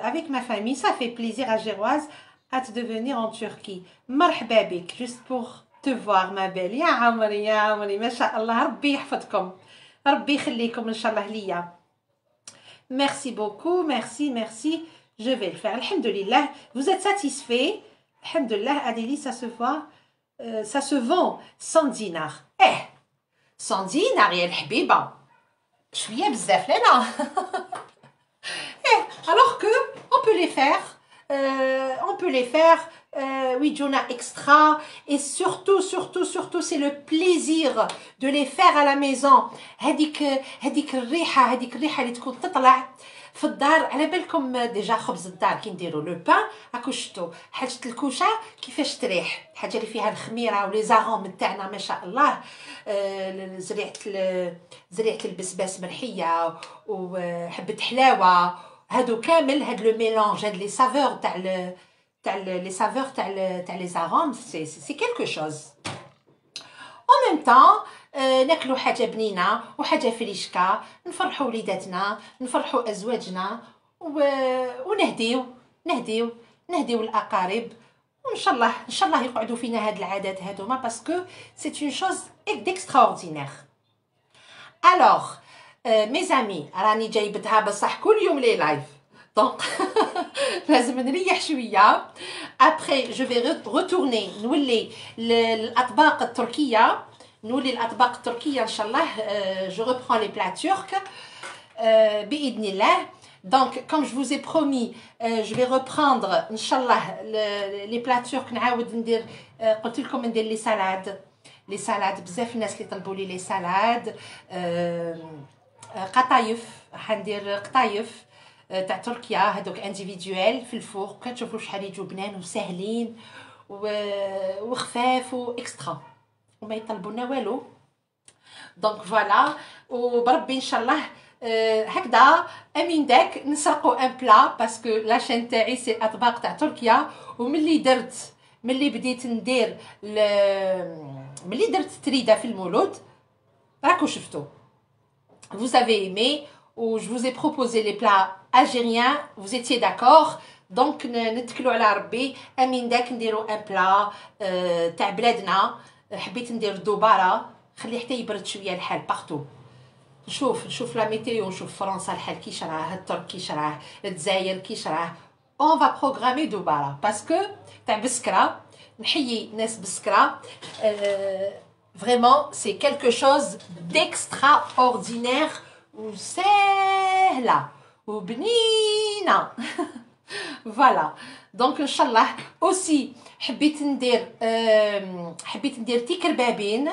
avec ma famille. Ça fait plaisir à Géroise hâte de venir en Turquie. مرحبا بك, juste pour te voir ma belle. يا عمري ما شاء الله, ربي يحفظكم, ربي يخليكم إن شاء الله ليا. Merci beaucoup, merci. Je vais le faire. Alhamdulillah. Vous êtes satisfait? Alhamdulillah, Adélie, ça se voit. Ça se vend 100 dinars. 100 dinars يا الحبيبة. شوية بزاف لنا. Alors que on peut les faire. Oui, Jonah extra. Et surtout, c'est le plaisir de les faire à la maison. هذيك الريحة اللي تكون تطلع في الدار. على بالكم ديجا خبز الدار كي نديرو لو بان هاكو شفتو حاجة الكوشة كيفاش تريح, الحاجة اللي فيها الخميرة ولي زاغوم تاعنا ما شاء الله. زريعة البسباس مرحية وحبة حلاوة, هادو كامل, هاد لو ميلانج, هاد لي سافور تاع لي زاغوم, سي كيلكو شوز. en même temps ناكلو حاجه بنينه وحاجه فريشكه, نفرحوا وليداتنا, نفرحوا ازواجنا ونهديو الاقارب. وان شاء الله يقعدوا فينا هاد العادات هادوما باسكو سي اون شوز ديكستراوردينير. alors mes amis, راني جايبتها بصح كل يوم لي لايف دونك لازم نريح شويه. après je vais retourner نولي الاطباق التركيه ان شاء الله. je reprends les plats turcs باذن الله. donc comme je vous ai promis je vais reprendre ان شاء الله les plats turcs. نعاود ندير, قلت لكم ندير لي سالاد بزاف الناس اللي طلبوا لي سالاد. قطايف, حندير قطايف تاع تركيا هذوك انديفيدوال في الفوق, كتشوفوا شحال يجوا بنان وساهلين وخفاف واكسترا وما يطلبوا لنا والو. دونك فوالا, وبربي ان شاء الله هكذا امين داك نسرقوا ان بلا باسكو لاشين تاعي سي اطباق تاع تركيا. ملي بديت ندير ملي درت تريده في المولود راكو شفتوا. Vous avez aimé, ou je vous ai proposé les plats algériens, vous étiez d'accord. Donc نتكلوا على ربي. امين داك نديروا ان بلا تاع بلادنا. حبيت ندير دوباره, خلي حتى يبرد شويه الحال بارتو. نشوف لا ميتيو, نشوف فرنسا الحال كيش راه, الترك كيش راه, الجزائر كيش راه. on va programmer دوباره باسكو تاع بسكره, نحيي ناس بسكره. vraiment c'est quelque chose d'extraordinaire وسهله وبنينه. voilà donc ان شاء الله. aussi حبيت ندير تيكر بابين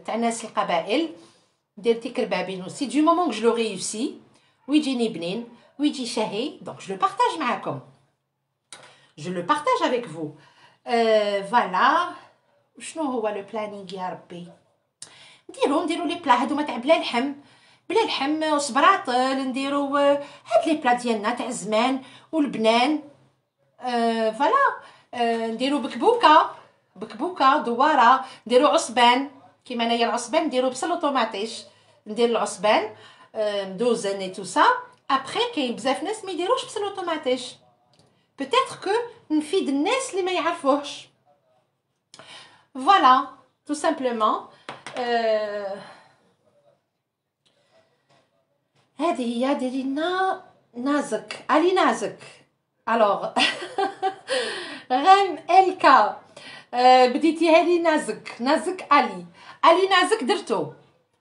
تاع ناس القبائل. ندير تيكر بابين aussi du moment que je le réussis ويجيني بنين ويجي شهي. donc je le partage معاكم, je le partage avec vous. فوالا. شنو هو لو بلانينغ يا ربي؟ نديرو لي بلا هادو تاع بلا لحم. بلا لحم وصبراطل، نديرو هاد لي بلا ديالنا تاع زمان والبنان. فوالا. نديرو بكبوكه دواره، نديرو عصبان كيما انايا. العصبان نديرو بصل وطوماطيش. ندير العصبان ندوز ني تو سا. ابخي كاين بزاف ناس ما يديروش بصل وطوماطيش، بوتيتر كو نفيد الناس اللي ما يعرفوهش. فوالا تو سامبلومون. هذه هي ديري لنا نازك، علي نازك. الوغ غام الكا بديتيها لي نازك علي نازك.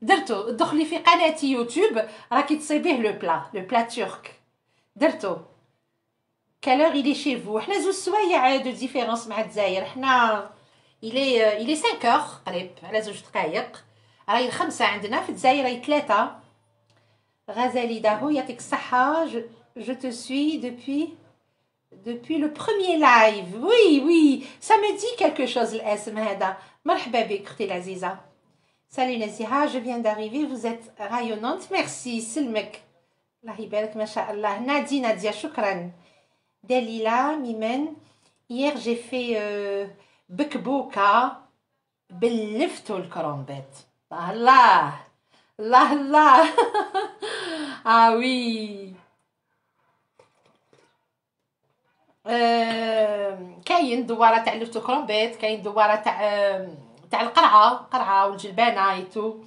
درتو دخلي في قناتي يوتيوب راكي تصيبيه لو بلا ترك. درتو كالور إلي شي فو. حنا 2 سوايع دو ديفيرونس مع الجزائر. حنا إلي 5 اور قريب على 2 دقايق. راهي 5 عندنا، في الجزائر راهي 3. غزالي داهو يعطيك الصحة. je te suis depuis le premier live. Oui ça me dit quelque chose الاسم هذا. مرحبا بك اختي العزيزة. Salut Naziha, je viens d'arriver, vous êtes rayonnante. Merci, سلمك. الله يبارك ما شاء الله. Nadia, شكرا. Dalila, Mimen. Hier j'ai fait بكبوكة باللفتو الكرومبيت. الله ah oui. كاين دواره تاع لفتو كرومبيت، كاين دواره تاع القرعه والجلبانه ايتو.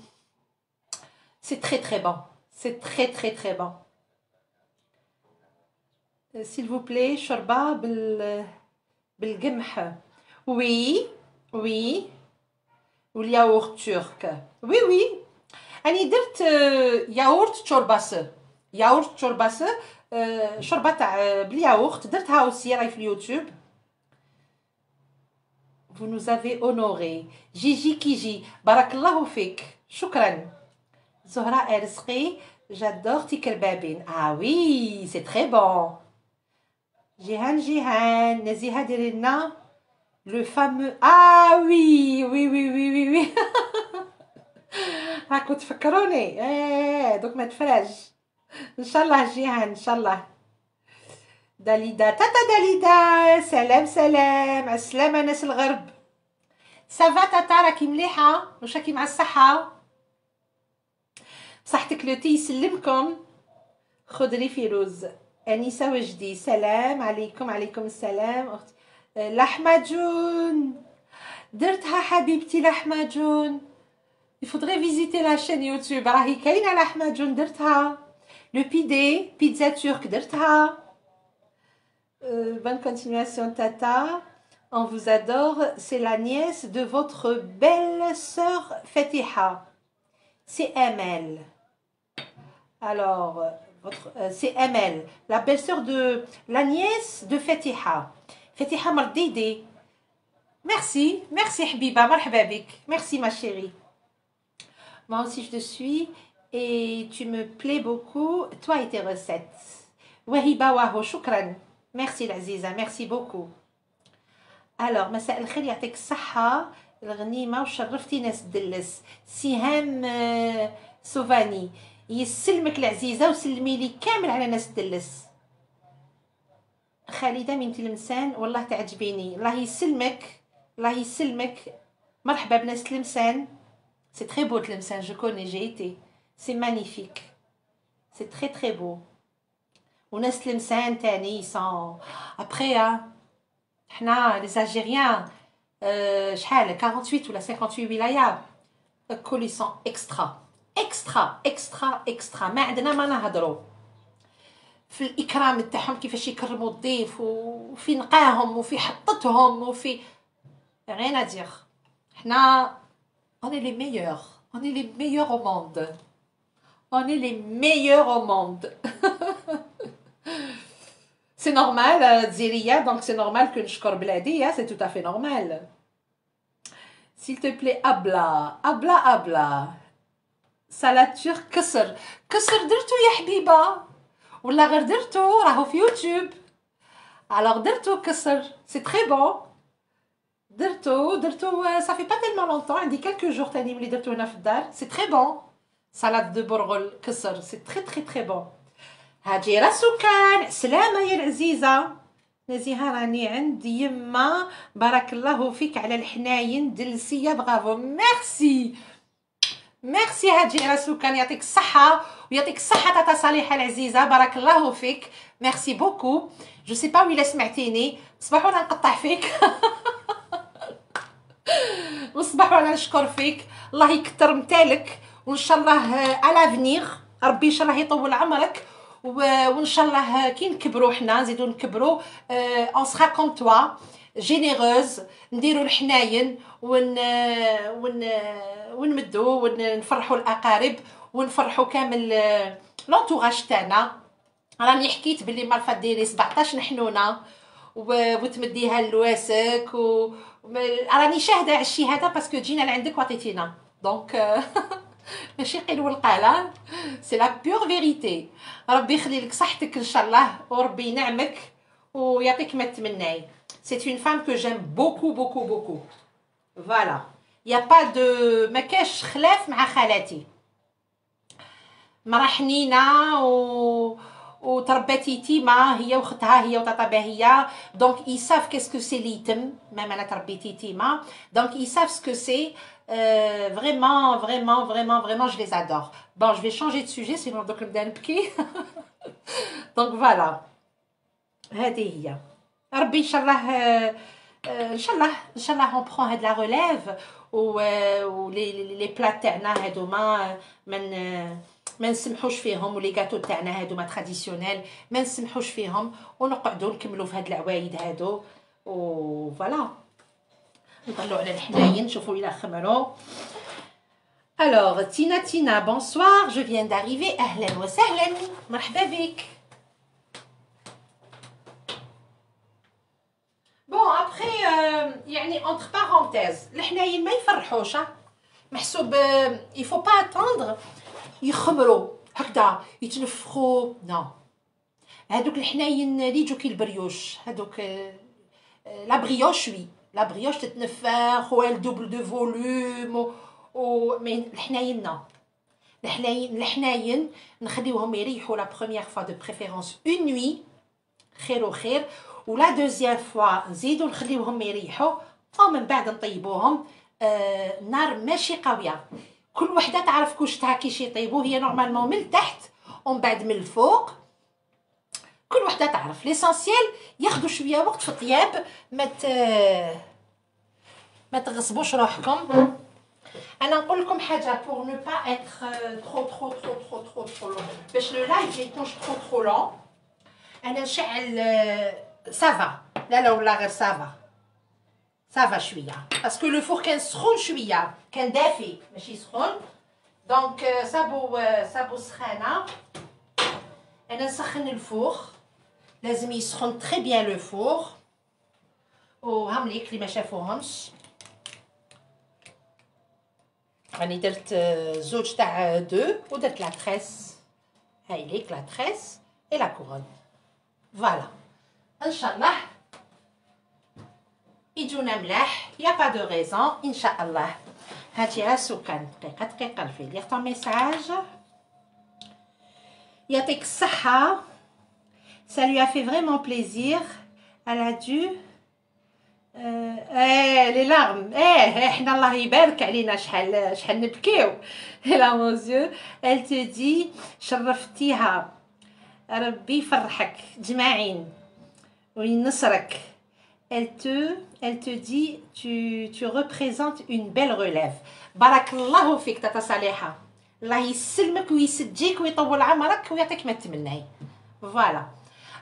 سي très bon. C'est très bon. S'il vous plaît شوربه بالقمح. oui والياغورت ترك. oui اني درت ياغورت شورباس. شوربه تاع بالياغورت درتها اوسي راهي في اليوتيوب. vous nous avez honoré. جيجي كيجي بارك الله فيك، شكرا. زهراء رزقي j'adore تيكربابين. ah oui c'est très bon. جيهان نزيهة ديري لنا لو فامو. ah oui راكو تفكروني. دوك ما تفرج ان شاء الله. جيهان ان شاء الله. داليدا تاتا داليدا سلام السلامة ناس الغرب. سافا تاتا راكي مليحة؟ واش راكي مع الصحة؟ صحتك لوتي يسلمكم. خضري فيروز. أنيسة وجدي سلام عليكم. عليكم السلام أختي. لحمة جون درتها حبيبتي. لحمة جون il faudrait visiter la chaîne YouTube. راهي كاينة لحمة جون درتها. لو بيدي بيتزا ترك درتها. bonne continuation tata. On vous adore. C'est la nièce de votre belle sœur Fatiha. C'est Amel. Alors c'est Amel, la belle-sœur de la nièce de Fatiha. Fatiha Mardidi. Merci Habiba, marhaba bik. Merci ma chérie. Moi aussi je te suis et tu me plais beaucoup, toi et tes recettes. Wahiba waho, shukran. Merci l'Aziza, merci beaucoup. Alors, مساء الخير يعطيك الصحة الغنيمة وشرفتي ناس الدلس. سهام سوفاني يسلمك العزيزة وسلمي لي كامل على ناس الدلس. خالدة من تلمسان والله تعجبيني. الله يسلمك. مرحبا بناس تلمسان. سي تري بو تلمسان. جو كوني جي ايتي. سي مانيفيك. سي تري بو. وناس تلمسان تاني سون ابخي حنا لي الجيريان شحال 48 ولا 58 ولايه الكل سون اكسترا. ما عندنا ما نهضروا في الاكرام تاعهم، كيفاش يكرموا الضيف وفي نقاهم وفي حطتهم وفي غير ادير. حنا on est les meilleurs au monde. C'est normal Ziria, donc c'est normal que نشكر بلادي. C'est tout à fait normal. S'il te plaît abla salade turque. كسر درتو يا حبيبه ولا غير درتو راهو في يوتيوب. alors درتو كسر. c'est très bon. درتو ça fait pas tellement longtemps. عندي quelques jours تاني ملي درتو هنا في الدار. c'est très bon. سلطه دو برغل كسر، سي تري تري تري بون. هاجي راسوكان سلامه يا العزيزه نزيهه، راني عند يما، بارك الله فيك على الحناين دلسيه، برافو ميرسي ميرسي. هاجي راسوكان يعطيك الصحه ويعطيك الصحه تاتا صالحه العزيزه، بارك الله فيك، ميرسي بوكو. جو سي با ويلا سمعتيني، صباح وانا نقطع فيك والصباح وانا نشكر فيك، الله يكثر متالك، وان شاء الله على فينيغ ربي ان شاء الله يطول عمرك، وان شاء الله كي نكبروا حنا نزيدو نكبروا اون سرا كوم توا جينيروز، نديروا الحناين ونمدوا ونفرحوا الاقارب ونفرحوا كامل لونتوراج تاعنا. راني حكيت باللي مرفا ديري 17 نحنونه وتمديها لواسك راني شاهده على الشيء هذا باسكو جينا لعندك وعطيتينا دونك ماشي قيل والقاله، سي لا بيور فيريتي. ربي يخلي لك صحتك ان شاء الله وربي ينعمك ويعطيك ما تمناي. سي اون فام كو جيم بوكو بوكو بوكو. فوالا يا با دو ما كاش خلاف مع خالاتي، مرا حنينه وتربات يتيمه هي وختها هي وطاطا باهيه، دونك اي ساف كاسكو سي ليتم، مام انا تربيت يتيمه دونك اي ساف سكو سي. Vraiment, vraiment, vraiment, vraiment, je les adore. Bon, je vais changer de sujet, sinon donc نبدا نبكي. Donc voilà. هذه هي. ربي إن شاء الله إن شاء الله إن شاء الله on prend هاد la relève و les plats تاعنا هادوما ما نسمحوش فيهم، ولي غاتو تاعنا هادوما تراديسيونيل ما نسمحوش فيهم، ونقعدوا نكملوا في هاد العوايد هادو و فوالا. نطلعوا على الحناين نشوفوا الى خمروا. Alors Tina bonsoir, je viens d'arriver. اهلا وسهلا، مرحبا بك. Bon après يعني entre parenthèses الحناين ما يفرحوش، محسوب il faut pas attendre يخمروا هكذا يتنفخوا، نو هادوك الحناين اللي يجوا كي البريوش هادوك لا بريوش وي لا بريوش تتنفخ وال دوبل دو فولوم مي الحناين نو. الحناين نخليوهم يريحوا لا بروميير فوا دو بريفيرونس اون نوي خير وخير، ولا دوزيام فوا نزيدو نخليوهم يريحوا ومن بعد نطيبوهم. نار ماشي قويه، كل وحده تعرف كوشتها كيش يطيبوا، هي نورمالمون من التحت ومن بعد من الفوق، كل وحده تعرف. ليسونسيال ياخذوا شويه وقت في الطياب، ما تغصبوش روحكم. انا نقول لكم حاجه pour ne pas être trop long باش لو لايف يكونش trop long. انا نشعل سافا، لا ولا غير سافا شويه باسكو لو فور كان سخون شويه، كان دافي ماشي سخون، دونك صابو سخانه. انا نسخن الفور، لازم يسخن تري بيان لو فور. وهم ليك اللي ما شافوهمش، راني درت زوج تاع دو ودرت لا تريس، هاي ليك لا تريس اي لا كورون. فوالا ان شاء الله يجونا ملاح، يا با دو ريزون ان شاء الله. هاتي راسوكان دقيقه الفي ليغ طون ميساج. يعطيك الصحه، ça lui a fait vraiment plaisir. Elle a dû لي لارم احنا الله يبارك علينا شحال نبكيو. لا موزيو elle te dit شرفتيها، ربي يفرحك جماعين وينصرك. elle te dit tu représentes une belle relève. بارك الله فيك تاتا صالحه، الله يسلمك ويسجيك ويطول عمرك ويعطيك ما تمناي. فوالا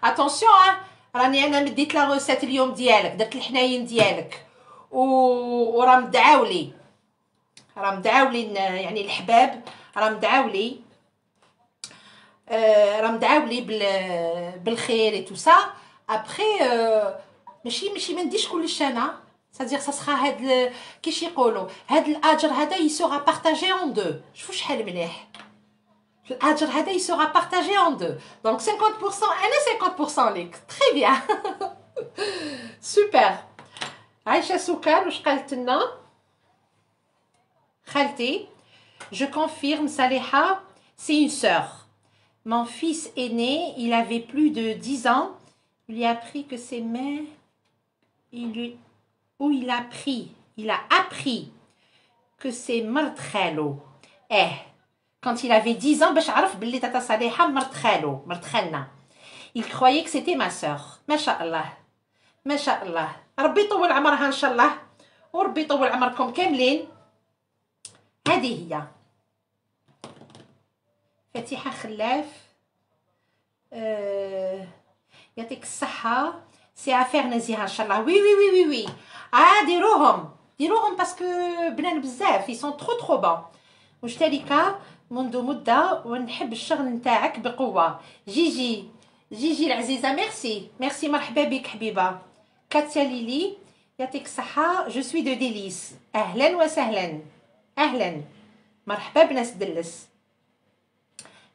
اتونسيون راني انا مديت لا روسيت اليوم ديالك، درت الحناين ديالك وراه مدعاولي يعني الحباب راه مدعاولي بالخير اي تو سا. ابري ماشي ما نديش كلش انا، سادير سا سخا هاد كيش يقولوا هاد الاجر هذا يسوغا بارطاجي اون دو. شوفوا شحال مليح الاجر هذا يسوغا بارطاجي اون دو، دونك 50% انا 50% ليك. تري بيان سوبر. عايشه سكر واش قالت لنا خالتي؟ Je confirme, Saleha, c'est une sœur. Mon fils aîné, il avait plus de 10 ans. Il lui a appris que ses mains... il a appris que c'est مرت خالو. Quand il avait 10 ans, باش عرف بلي تاتا صالحة مرت خالو، مرت خالنا. Il croyait que c'était ma sœur. ما شاء الله. ما شاء الله. ربي يطول عمرها إن شاء الله. وربي يطول عمركم كاملين. هذه هي. فتيحة خلاف. يعطيك الصحة. سي افير نزيهة ان شاء الله. وي وي وي وي وي. ديروهم باسكو بنان بزاف ils sont trop بون. مشتركة منذ مدة ونحب الشغل نتاعك بقوة. جيجي العزيزة ميرسي مرحبا بك حبيبة. كاتيا ليلي يعطيك الصحة. جو سوي دو ديليس. أهلا وسهلا. أهلا مرحبا بناس دلس.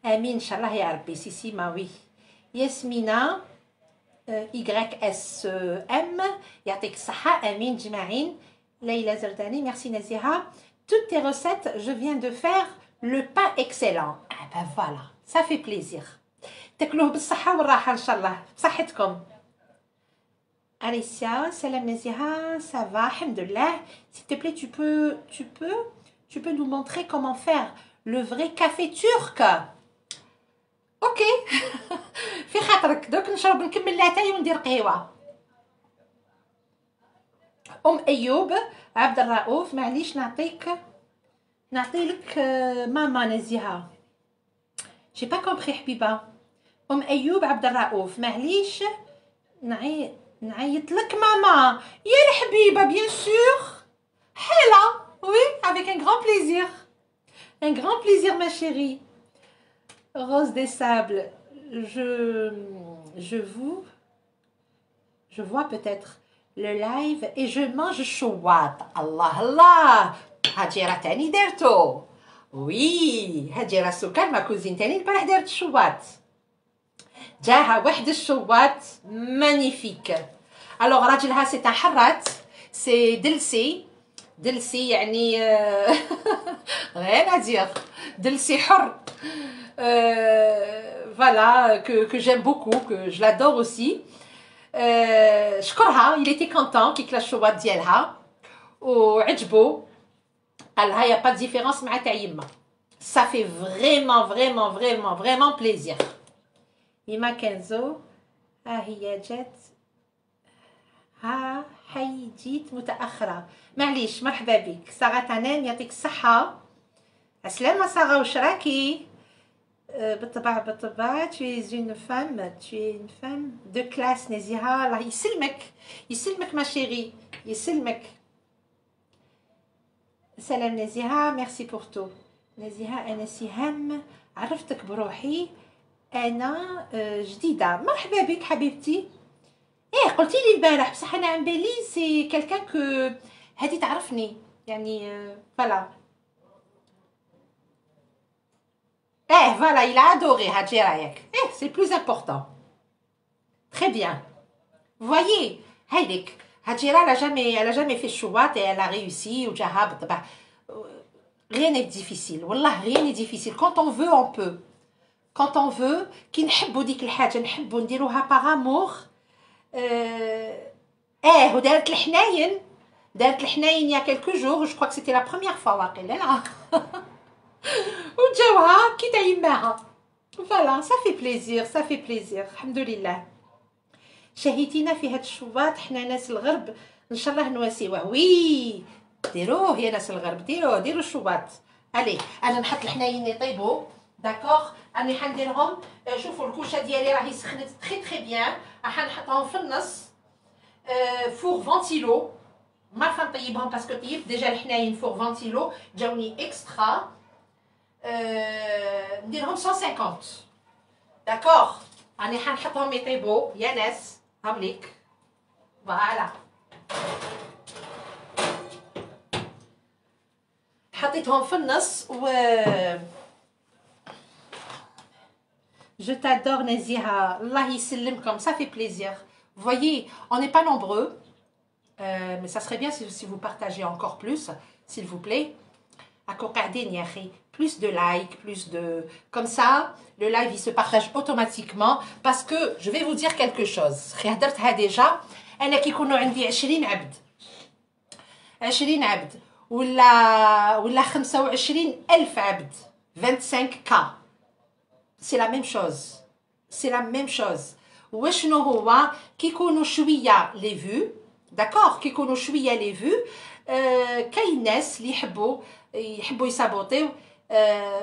آمين إن شاء الله يا ربي. سيسي ماوي. ياسمينة YSM يعطيك الصحة. آمين جماعين. ليلى زرداني ميرسي نزيهة. Toutes tes recettes, je viens de faire le pain excellent. Ah ben voilà, ça fait plaisir. تاكلوه بالصحة والراحة إن شاء الله. بصحتكم. Alicia, salam Naziha, ça va, alhamdoulilah. S'il te plaît, tu peux nous montrer comment faire le vrai café turc. Ok. في خاطرك دوك نشرب نكمل لاتاي وندير قهوة. أيوب عبد الرؤوف معليش نعطيلك ماما نزيها. جي با كومبري حبيبة. أيوب عبد الرؤوف معليش نعيط لك ماما. يا الحبيبة بيان سور. حالة. وي avec un grand plaisir. Un grand plaisir ma chérie. Rose des Sables, je vois peut-être le live et je mange chouat. Allah Allah. هاجرة تاني دارتو. وي هاجرة سكر ما كوزين تاني البارح دارت شوات. جاها واحد الشوات مانيفيك. الوغ راجلها سي تاع حرات. سي دلسي يعني غير ادير دلسي حر. Voilà, que j'aime beaucoup, que je l'adore aussi. شكرها, il était content كيك لا الشوات ديالها وعجبو. قالها y a pas de différence مع تاع يما. Ça fait vraiment plaisir. يما كنزو ها هي جات. هاي جيت متأخرة. معليش مرحبا بك. سارة تنام يعطيك الصحة. عسلامة سارة واش راكي؟ بالطبع tu es une femme de classe نزيهة. الله يسلمك ما شيري يسلمك. سلام نزيهة ميرسي بور تو. نزيهة أنا سهام عرفتك بروحي. أنا جديدة. مرحبا بك حبيبتي. قلتي لي البارح بصح أنا عن بالي سي كالكان كو هادي تعرفني يعني فوالا. Voilà, il a adoré Hadjirayak. C'est plus important. Très bien. Vous voyez, Haïdik, Hadjira, elle a jamais fait chouat et elle a réussi. Ou Jahab, rien n'est difficile. Wallah, rien n'est difficile. Quand on veut, on peut. Quand on veut, qui n'hibou dik l'hadj, n'hibou ndirouha par amour. ودارت الحناين. دارت الحناين il y a quelques jours. Je crois que c'était la première fois. واقيلا لا. وجاوها كي تاع يماها. فوالا ça fait plaisir الحمد لله. شهيتينا في هاد الشوات. حنا ناس الغرب ان شاء الله نواسيوه. وي ديروه يا ناس الغرب. ديروا الشوات. الي انا نحط الحناين يطيبوا داكوغ. راني حنديرهم. شوفوا الكوشه ديالي راهي سخنت تري بيان. راح نحطهم في النص فور فونتيلو. ما راح نطيبهم باسكو طيب ديجا الحناين فور فونتيلو جاوني اكسترا. نديرهم 150 داكوغ. راني حنحطهم يطيبوا يا ناس. هامليك فوالا حطيتهم في النص و Je t'adore Naziha. Allah yissellimkom, ça fait plaisir. Vous voyez, on n'est pas nombreux, mais ça serait bien si vous partagez encore plus, s'il vous plaît. Plus de likes, plus de... Comme ça, le live, il se partage automatiquement. Parce que, je vais vous dire quelque chose. déjà, أنا كي يكونوا عندي 20 عبد 20 عبد ولا 25,000 عبد 25K. C'est la même chose. C'est la même chose. وشنو هو كي يكونوا شوية les vues, d'accord, كي يكونوا شوية les vues, كاين ناس اللي يحبوا يسابوطيو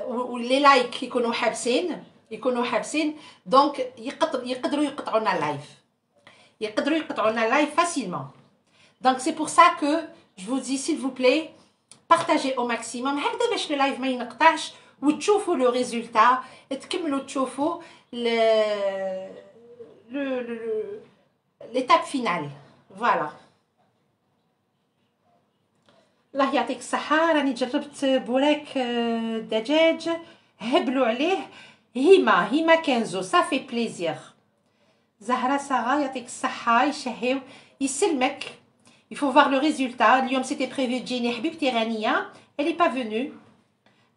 واللي لايك يكونوا حابسين دونك يقدروا يقطعوا لنا اللايف facilement. Donc c'est pour ça que je vous dis s'il vous plaît partagez au maximum هكذا باش اللايف ما ينقطعش وتشوفوا لو ريزولتا تكملوا تشوفوا l'étape finale. Voilà. الله يعطيك الصحة. راني جربت بوراك دجاج هبلوا عليه هيما كنزو صافي بليزير. زهرة صغا يعطيك الصحة يشهيو يسلمك. Il faut voir le résultat. اليوم c'était prévu تجيني حبيبتي غنية. Elle est pas venue.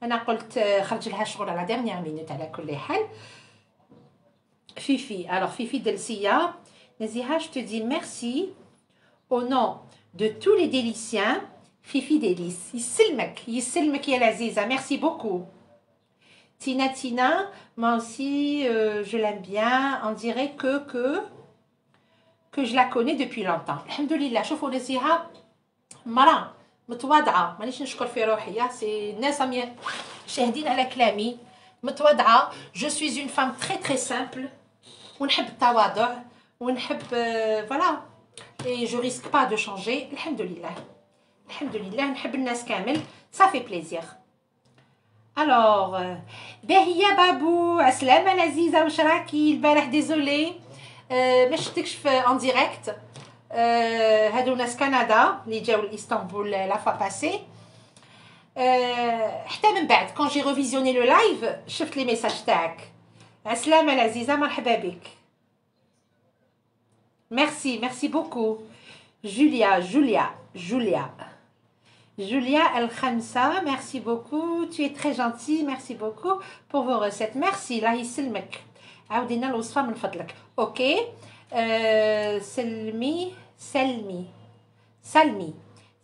أنا قلت خرج لها شغل على dernière minute على كل حال. Fifi. Alors Fifi Delcia. Naziha, je te dis merci au nom de tous les déliciens. Fifi Délice. يسلمك يا العزيزة. Merci beaucoup. Tina, moi aussi, je l'aime bien. On dirait que je la connais depuis longtemps. Alhamdoulilah. شوفوا نزيها مرة متواضعة. مانيش نشكر في روحي. سي الناس راهم شاهدين على كلامي. متواضعة. Je suis une femme très simple. ونحب التواضع. ونحب voilà. Et je risque pas de changer. Alhamdoulilah. نحب الناس كامل. Ça fait plaisir. Alors, باهية بابو عسلامة العزيزة واش راكي البارح ديزولي ما شفتكش في ان ديريكت. هادو ناس كندا اللي جاو لاسطنبول لا فوا باسي. حتى من بعد كون جي ريفيزيوني لو لايف شفت لي ميساج تاعك. عسلامة العزيزة مرحبا بك. Merci beaucoup. Julia El Khamsa, merci beaucoup. Tu es très gentille. Merci beaucoup pour vos recettes. Merci. الله يسلمك. عاودينا الوصفة من فضلك. OK.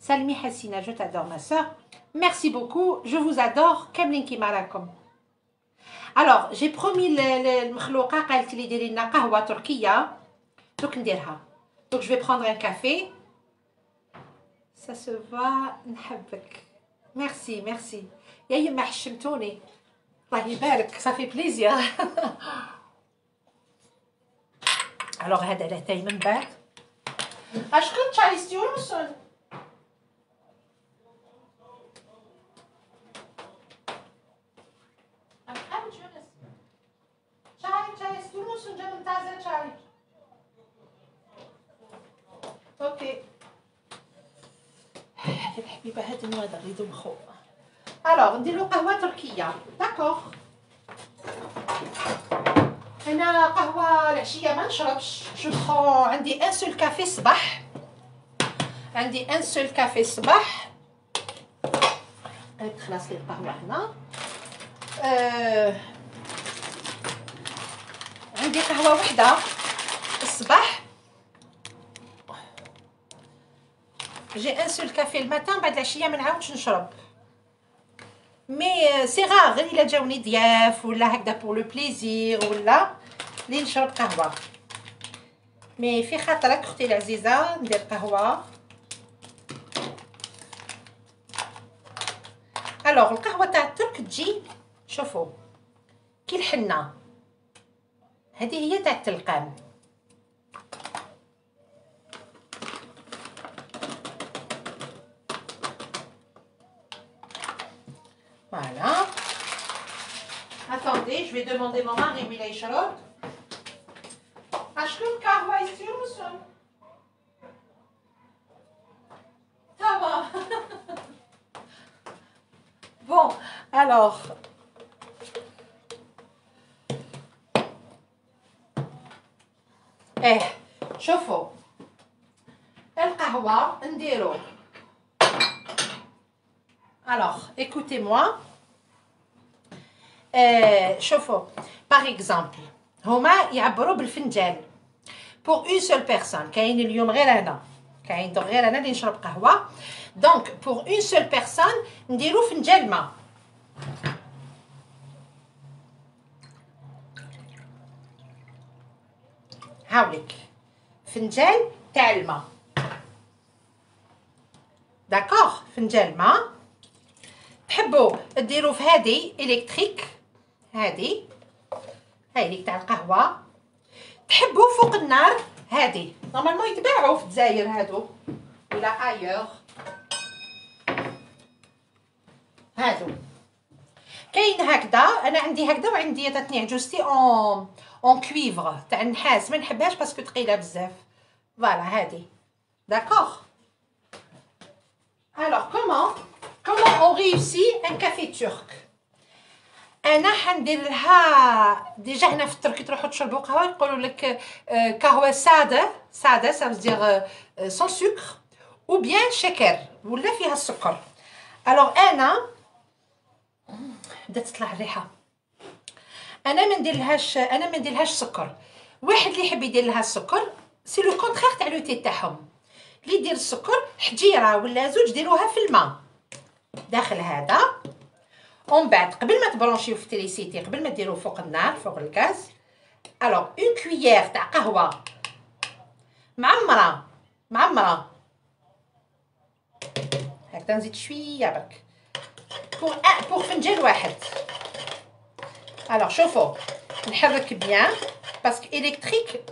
Salmi Hassina, je t'adore ma soeur. Merci beaucoup. Je vous adore. كاملين كيما راكم. Alors, j'ai promis المخلوقة قالت لي ديري لنا قهوة تركية. دوك نديرها. Donc je vais prendre un café. Ça se voit. نحبك. Merci. يا يما حشمتوني. الله يبارك. Ça fait plaisir. Alors هذا لهتاي من بعد. أشكون تشاي ستيورسون. تشاي ستيورسون جاب متازة تشاي. اوكي هذه الحبيبه هذه النوادر يدوخوا. الوغ نديرو قهوه تركيه. داكوغ. انا قهوه العشيه ما نشربش. عندي ان سول كافي الصباح. خلاص لي القهوه هنا. عندي قهوه وحده الصباح. J'ai un seul café le matin, بعد العشية ما نعاودش نشرب. مي سي غار غير إلا جاوني ضياف ولا هكذا بور لو بليزير ولا لي نشرب قهوة. مي في خاطرك اختي العزيزة ندير قهوة. الوغ القهوة تاع الترك تجي شوفوا كي الحنة. هذه هي تاع التلقان. Voilà. Attendez, je vais demander mon mari où il est Charlotte. أشكون قهوة يستيروسون. تمام. Bon, alors. شوفوا. القهوة نديرو Alors, écoutez-moi. شوفوا par exemple هما يعبروا بالفنجان pour une seule personne. كاين اليوم غير انا كاين دوك غير انا اللي نشرب قهوه. دونك pour une seule personne نديرو فنجان ماء. هاوليك فنجان تاع الماء. داكوغ فنجان ماء. تحبوا ديروا في هذه الكتريك، هذه هاي اللي تاع القهوه. تحبوا فوق النار، هذه نورمالمون يتباعوا في الجزائر هادو ولا ايور. هادو كاين هكذا، انا عندي هكذا وعندي عطاتني عجوزتي اون كويفر تاع النحاس، ما نحبهاش باسكو ثقيله بزاف. فوالا هذه داكوغ. الوغ كومون اون ريوسي ان كافي ترك. انا حندير لها ديجا هنا في التركي تروحوا تشربوا قهوه يقولوا لك قهوه ساده سا فوزير سون سكر او بيان شكر ولا فيها السكر. الوغ انا بدات تطلع الريحه. انا ما نديرلهاش سكر. واحد اللي يحب يدير لها السكر سي لو كونترير تاع لو تي تاعهم. اللي يدير السكر حجيره ولا زوج ديروها في الماء داخل هذا، ومن بعد قبل ما تبرونشيو في التريسيتي، قبل ما ديروه فوق النار فوق الغاز، الوغ اون كويير تاع قهوه معمره هكذا، نزيد شويه برك بور فنجان واحد. الوغ شوفوا نحرك بيان باسكو الكتريك.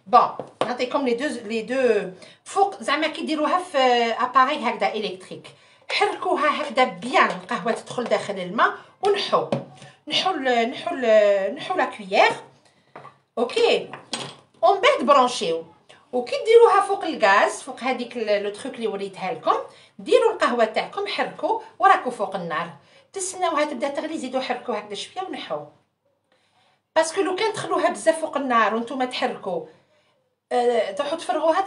بون نعطيكم لي دو فوق زعما كي ديروها في اباري هكذا الكتريك، حركوها هكذا بيان القهوه تدخل داخل الماء ونحو لا كويير. اوكي ومن بعد برونشيو. وكي ديروها فوق الغاز فوق هذيك لو تروك اللي وريتها لكم، ديروا القهوه تاعكم حركوا وراكو فوق النار، تسناوها تبدا تغلي، زيدوا حركوا هكذا شويه ونحو. باسكو لو كان تخلوها بزاف فوق النار وانتم تحركوا تروحوا تفرغوها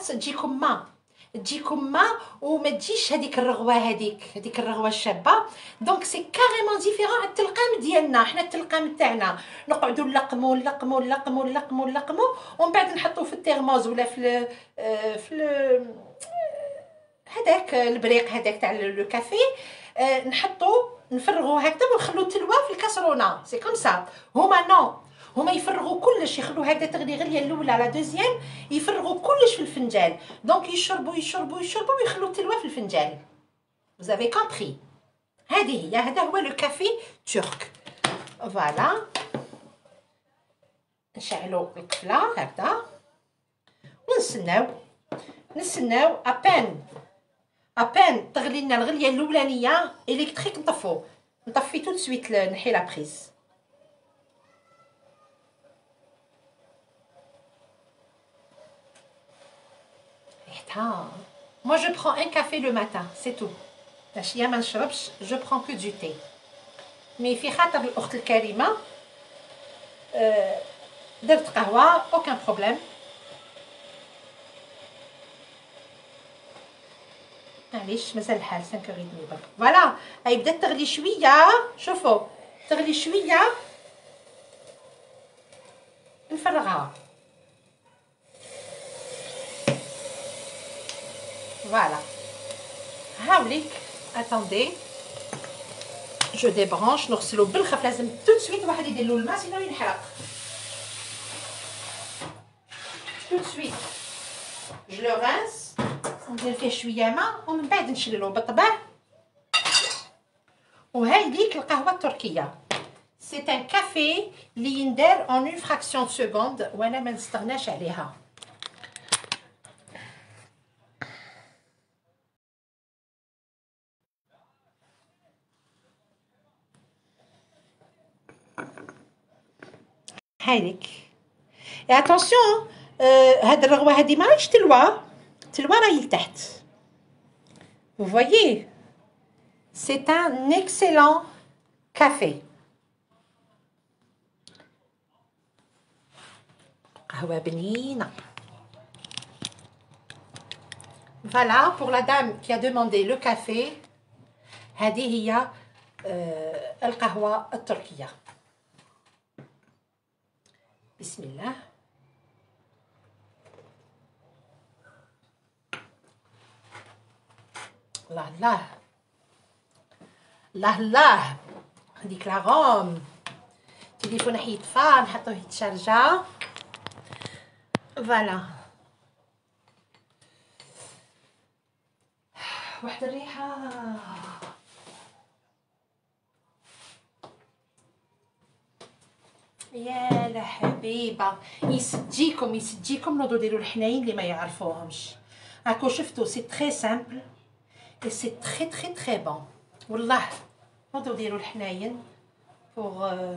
تجيكم ما وما تجيش هذيك الرغوه هذيك الرغوه الشابه. دونك سي كاريمون ديفيرون على التلقام ديالنا. حنا التلقام تاعنا نقعدوا نلقموا ومن بعد نحطوه في الترموز ولا في هذاك البريق هذاك تاع لو كافي، نفرغوه هكذا ونخلو تلوى في الكاسرونه. سي كوم سا. هما نو، هما يفرغوا كلش، يخلوا هكذا تغلي غليه الاولى لا دوزيام، يفرغوا كلش في الفنجان. دونك يشربوا ويخلوا تلوى في الفنجان. وزافي كومبري. هذه هي، هذا هو لو كافي ترك. فوالا نشعلوا القفله هكذا ونستناو ابان تغلي لنا الغليه الاولانيه الكتريك، نطفي تو سويت، نحي لا بريز. Moi je prends un café le matin, c'est tout. العشيه ما نشربش، je prends que du thé. مي في خاطر الاخت الكريمه درت قهوه aucun problème. معليش مازال الحال 5:30 برك. فوالا هاي بدات تغلي شويه، شوفوا تغلي شويه نفرغها. Voilà. هاوليك اتوندي جو ديبرانش. نغسلو بالخف، لازم تو سويت واحد يدير له الماء سينو ينحرق. تو سويت جو لو رانس، ندير فيه شويه ماء ومن بعد نشللو بالطبع. وهايديك القهوه التركيه سي ان كافي اللي يندار اون اون فراكسيون دو سكوند وانا ما نستغناش عليها. هايليك اي اتونسيون، هاد الرغوه هادي ما راهيش تلوى راهي لتحت. vous voyez c'est un excellent café. قهوه بنينه. Voilà pour la dame qui a demandé le café. هذه هي القهوة التركية. بسم الله. الله الله الله الله. هذيك لاغوم. التليفون حيطفى، نحطوه يتشارجا. فوالا. واحد الريحة. يا الحبيبه، يسجيكم نوضو ديروا الحناين اللي ما يعرفوهمش. هاكو شفتوا سي تري سامبل اي سي تري تري تري بون والله. نوضو ديروا الحناين بوغ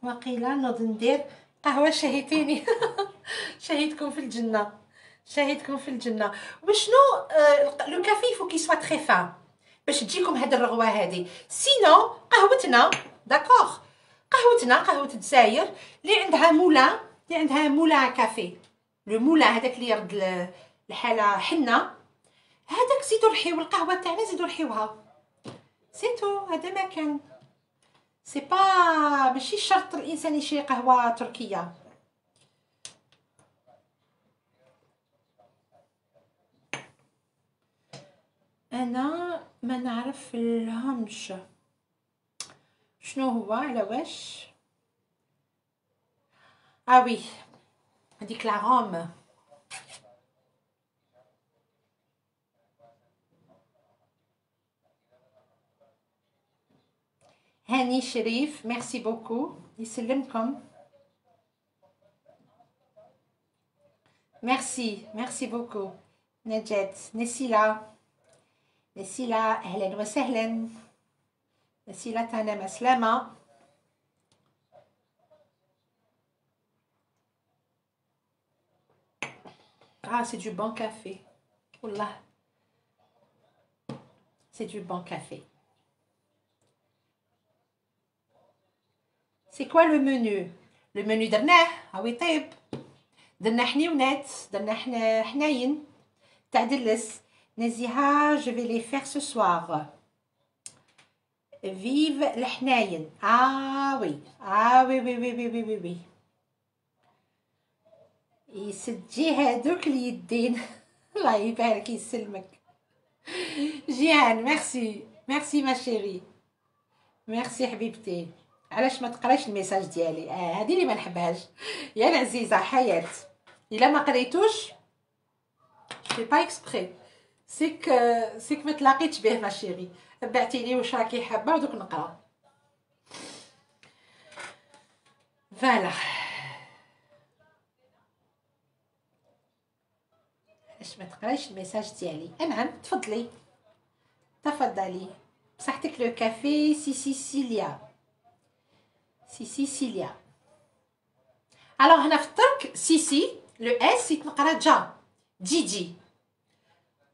وقيلا نوض ندير قهوه شهيتيني. شهيتكم في الجنه، شهيتكم في الجنه. وشنو لو كافي فو كي سوا تري فان باش تجيكم هاد الرغوه هادي. سينو قهوتنا داكوغ، قهوتنا قهوه الجزائر اللي عندها مولان، اللي عندها مولان كافي. لو مولان هذاك اللي يرد الحاله حنه، هذاك زيدو رحيو القهوه تاعنا، زيدو رحيوها سيتو. هذا ما كان سي با ماشي شرط الانسان يشري قهوه تركيه. انا ما نعرف لهمش شنو هو على واش. وي هذيك لا روم. هاني شريف ميرسي بوكو، يسلمكم. ميرسي ميرسي بوكو. نجاة، نسيلة، نسيلة اهلا وسهلا. نسيلة تانا مسلمة. سي دو بون كافي والله، سي دو بون كافي. سي كوا لو منو؟ لو منو درناه هاوي طيب. درنا حنيونات، درنا حناين تاع دلس. نزيها جو في لي فير سو سوار. فيف الحناين. وي وي وي وي وي وي وي. يسجي هادوك اليدين. الله يبارك يسلمك. جيهان ميرسي ميرسي ما شيري، ميرسي حبيبتي. علاش ما تقراش الميساج ديالي؟ هذه اللي ما نحبهاش يا العزيزه حياه. الا ما قريتوش سي با اكسبري، سيك ما تلاقيتش به ما شيري. بعتيلي واش راكي حابه ودوك نقرا. فوالا. علاش ما تقرايش الميساج ديالي؟ نعم تفضلي تفضلي. بصحتك. لو كافي سي سيسيليا، سي سيسيليا. الوغ هنا في الترك سيسي لو اس يتنقرا جا جيجي.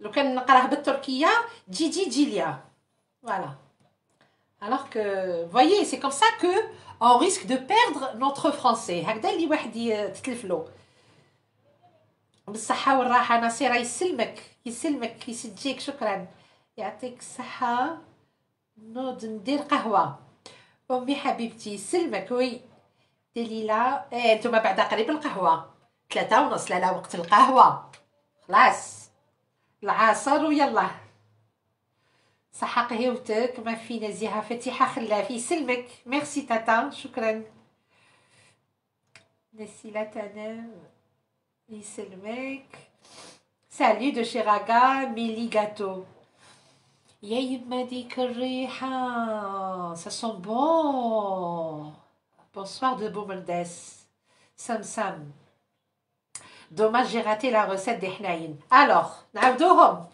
لو كان نقراه بالتركيه جيجي جيليا. فوالا. alors que voyez c'est comme ça que on risque de perdre notre français. هكذا اللي واحد تتلفلو. بالصحه والراحه. نصيره يسلمك يسلمك يسجيك. شكرا يعطيك الصحه. نوض ندير قهوه. امي حبيبتي يسلمك. وي دليله. نتوما بعد قريب القهوه 3:30. لا وقت القهوه خلاص العصر ويلا. صحة قهوتك ما في نزيهة فتيحة خلافي يسلمك. ميرسي تاتا شكرا. نسيلة تنام يسلمك. سالي دو شيراغا ميلي غاتو. يا يما ديك الريحة سا سون بون. بونسوار دو بومرداس سمسم. دوماج جي راتي لا روسيت دي حناين. الوغ نعاودوهم،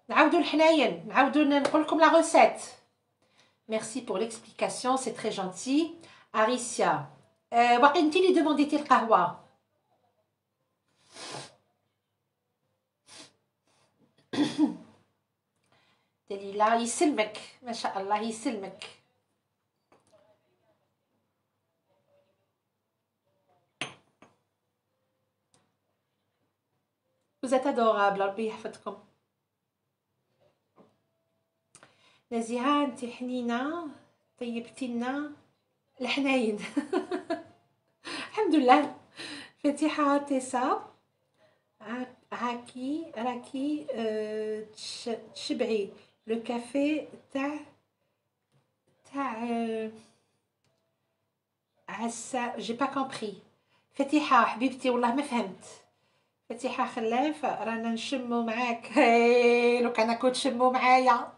نعاودو الحناين، نعاودو نقول لكم لا روسيت. ميرسي بور ليكسبليكاسيون سي تري جونتي. اريسيا باقي انتي لي دومونديتي القهوه. دليلة يسلمك ما شاء الله يسلمك. Vous êtes adorable ربي يحفظكم. نزيهة انت حنينة طيبتي لنا الحناين. الحمد لله. فاتحة تيسا راكي تشبعي لو كافي تاع عسا جي با كومبري. فاتحة حبيبتي والله ما فهمت. فاتحة خلاف رانا نشمو معاك. لو كان كنت تشمو معايا.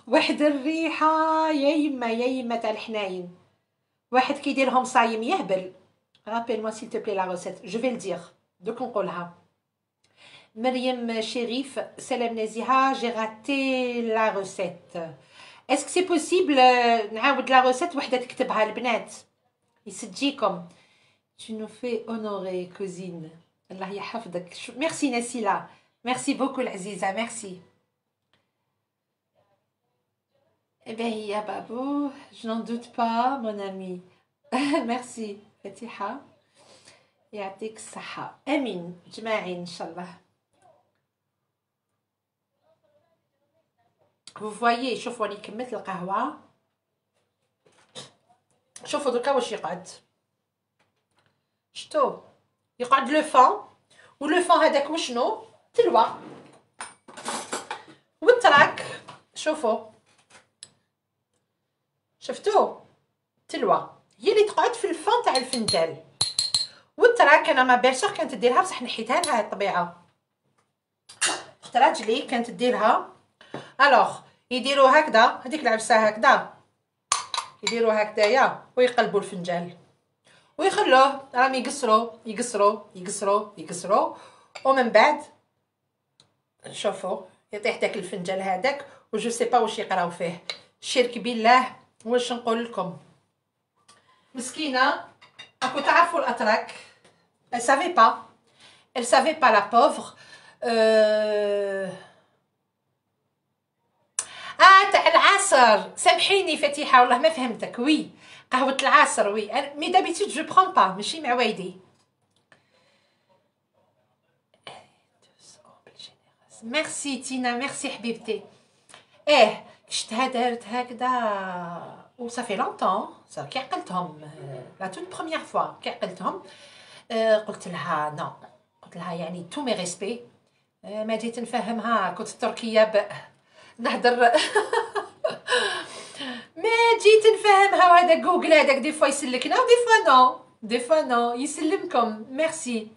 واحد الريحة يا يما تاع الحناين. واحد كيديرهم صايم يهبل. rappelle moi s'il te plaît la recette. Je vais le dire. دوك نقولها. مريم شريف سلام نزيهة j'ai raté la recette. est-ce que c'est possible نعاود la recette وحدة تكتبها البنات يسجيكم. tu nous fais honorer cousine. الله يحفظك. merci نسيلة. merci beaucoup العزيزة. merci. Eh bien, ya babou, je n'en doute pas, mon ami. merci, Fatiha. يعطيك الصحة. آمين جماعين إن شاء الله. Vous voyez, شوفوا راني كملت القهوة. شوفوا دوكا واش يقعد. شتو يقعد لو فون ولو فون هذاك وشنو تلوى والتراك. شوفوا شفتو تلوى هي اللي تقعد في الفون تاع الفنجان. والتراك انا ما بيرسور كانت ديرها بصح نحيتها لها الطبيعه. تراجلي كانت ديرها الوغ يديروا هكذا هذيك العبسه هكذا يديروا هكذايا ويقلبوا الفنجان ويخلوه راهم يقصروا ومن بعد شوفوا يطيح داك الفنجان هذاك وجو سي با واش يقراو فيه. شرك بالله واش نقول لكم مسكينه. راكو تعرفوا الاتراك elle savait pas la pauvre. تاع العصر سامحيني فاتحه والله ما فهمتك. وي قهوه العصر وي مي دابيتود جو برون با ماشي مع وايدي. ميرسي تينا ميرسي حبيبتي. شفتها دارت هكذا و صافي لونطون كي عقلتهم لا توت بروميير فوا كي عقلتهم. قلت لها نو قلت لها يعني تو مي ريسبي. ما جيت نفهمها كنت تركيه نهضر. ما جيت نفهمها وهذا جوجل هذاك دي فوا يسلكنا دي فوا نو يسلمكم ميرسي.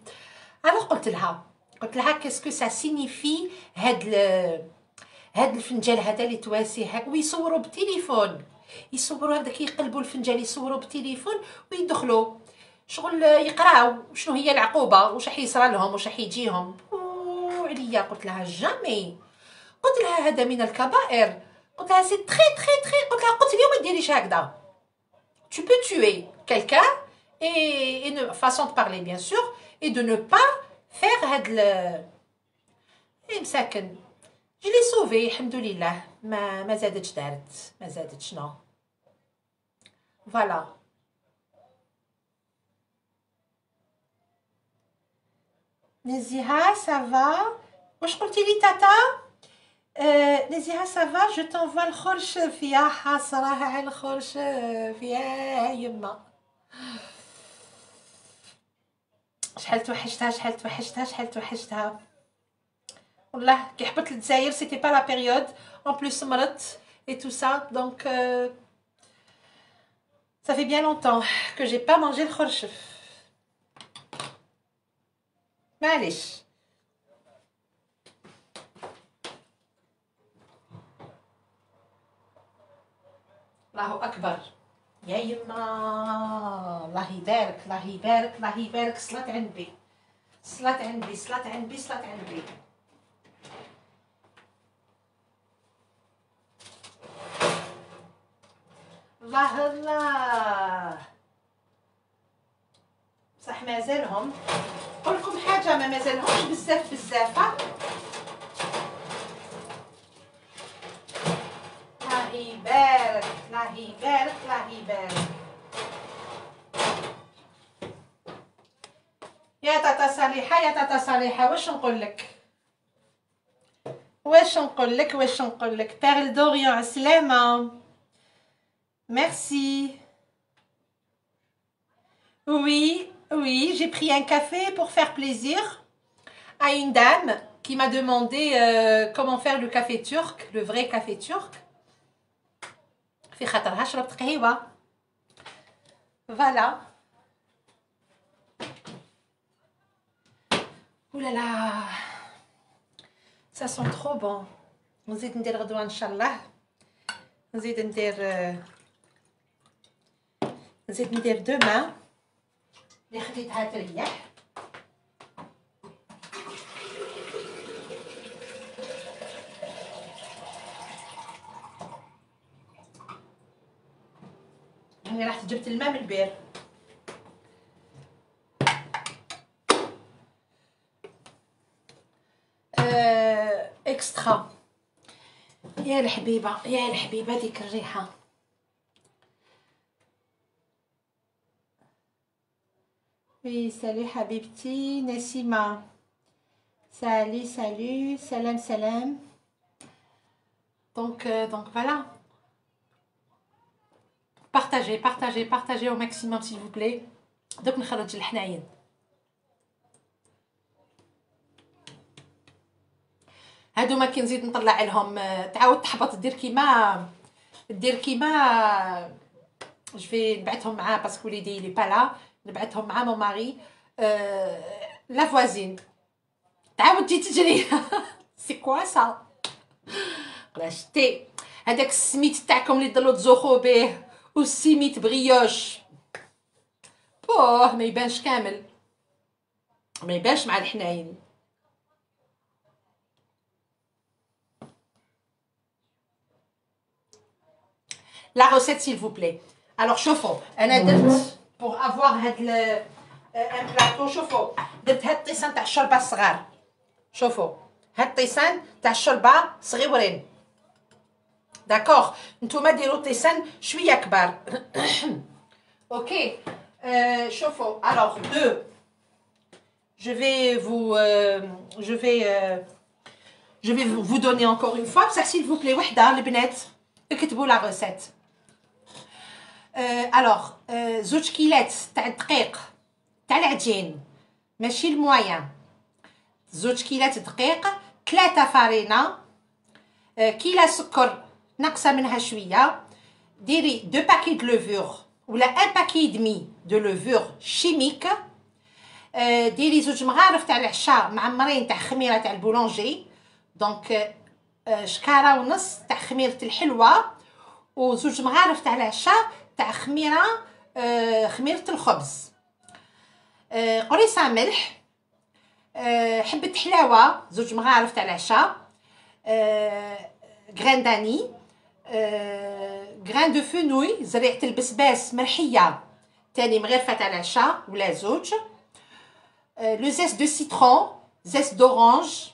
انا قلت لها كاسكو سا سينيفي هاد الفنجان هذا اللي تواسي هاك ويصوروا بالتليفون يصوروا هذاك يقلبوا الفنجان يصوروا بالتليفون ويدخلوا شغل يقراو شنو هي العقوبه واش راح يصرى لهم واش راح يجيهم. عليا قلت لها جامي. قلت لها هذا من الكبائر. قلت لها سي تري قلت لها قلت اليوم ما ديريش هكذا. tu peux tuer quelqu'un et une façon de parler bien sûr et de ne pas faire هاد مساكن. je l'ai sauvé الحمد لله. ما زادتش دارت ما زادتش نو فوالا. نزيها سافا واش قلتي لي تاتا؟ نزيها سافا جو تنفوا الخرشف يا حسره على الخرشف يا يما. شحال توحشتها والله كي حبت للجزائر سيتي با لا بيريود en plus مرضت et tout ça donc ça fait bien longtemps que j'ai pas mangé الخرشف. معليش الله اكبر يا يما. الله يبارك الله يبارك الله يبارك. صلاة عندي صلاة عندي صلاة عندي صلاة عندي. الله الله صح مازالهم. نقول لكم حاجه ما مازالهمش بزاف يبارك الله يبارك الله يبارك. يا تاتا صالحة يا تاتا صالحة واش نقول لك واش نقول لك واش نقول لك. بيرل دوريون عسلامة. Merci. Oui, oui, j'ai pris un café pour faire plaisir à une dame qui m'a demandé comment faire le café turc, le vrai café turc. في خاطرها شربت قهوة. Voilà. Ouh là là. Ça sent trop bon. نزيد ندير غدوة إن شاء الله. نزيد ندير دوما. اللي خليتها تريح. يعني رحت جبت الماء من البير. اكسترا. يا الحبيبه يا الحبيبه ديك الريحه. وي سالي حبيبتي نسيمه. سالي سالي سلام سلام. Donc voilà. Partagez au maximum s'il vous plaît. دوك نخرج الحناين. هادو ما كنزيد نطلع لهم تعاود تحبط دير كيما جفي نبعثهم معاه باسكو وليدي لي بالا نبعثهم مع مون ماري لا فوازين تعاود تجي تجري. سي كوا سا ولا شتي هذاك السميت تاعكم اللي ضلوا تزوخوا به والسميت بريوش بوه ما يبانش كامل ما يبانش مع الحناين. La recette s'il vous plaît. Alors شوفوا انا درت pour avoir هاد un plateau. شوفوا درت هاد الطيسان تاع الشوربه الصغار. شوفوا هاد الطيسان تاع الشوربه صغيورين داكوغ. نتوما ديروا طيسان شويه كبار. اوكي شوفوا alors deux je vais vous donner encore une fois بصح s'il vous plaît وحده البنات اكتبوا لا recette. alors زوج كيلات تاع الدقيق تاع العجين ماشي المويان. زوج كيلات دقيق 3 فارينه كيلة سكر ناقصه منها شويه. ديري 2 باكي دو لوفور ولا 1 باكي دمي دو لوفور شيميك. ديري زوج مغارف تاع العشاء معمرين تاع خميره تاع البولونجي. دونك شكاره ونص تاع خميره الحلوه وزوج مغارف تاع العشاء تاع خميره الخبز. قريصه ملح. حبه حلاوه زوج مغارف تاع العشاء. غران داني. غران دو فونوي زريعه البسباس مرحيه تاني مغرفه تاع العشاء ولا زوج. لو زيست دو سيترون زيست دورانج.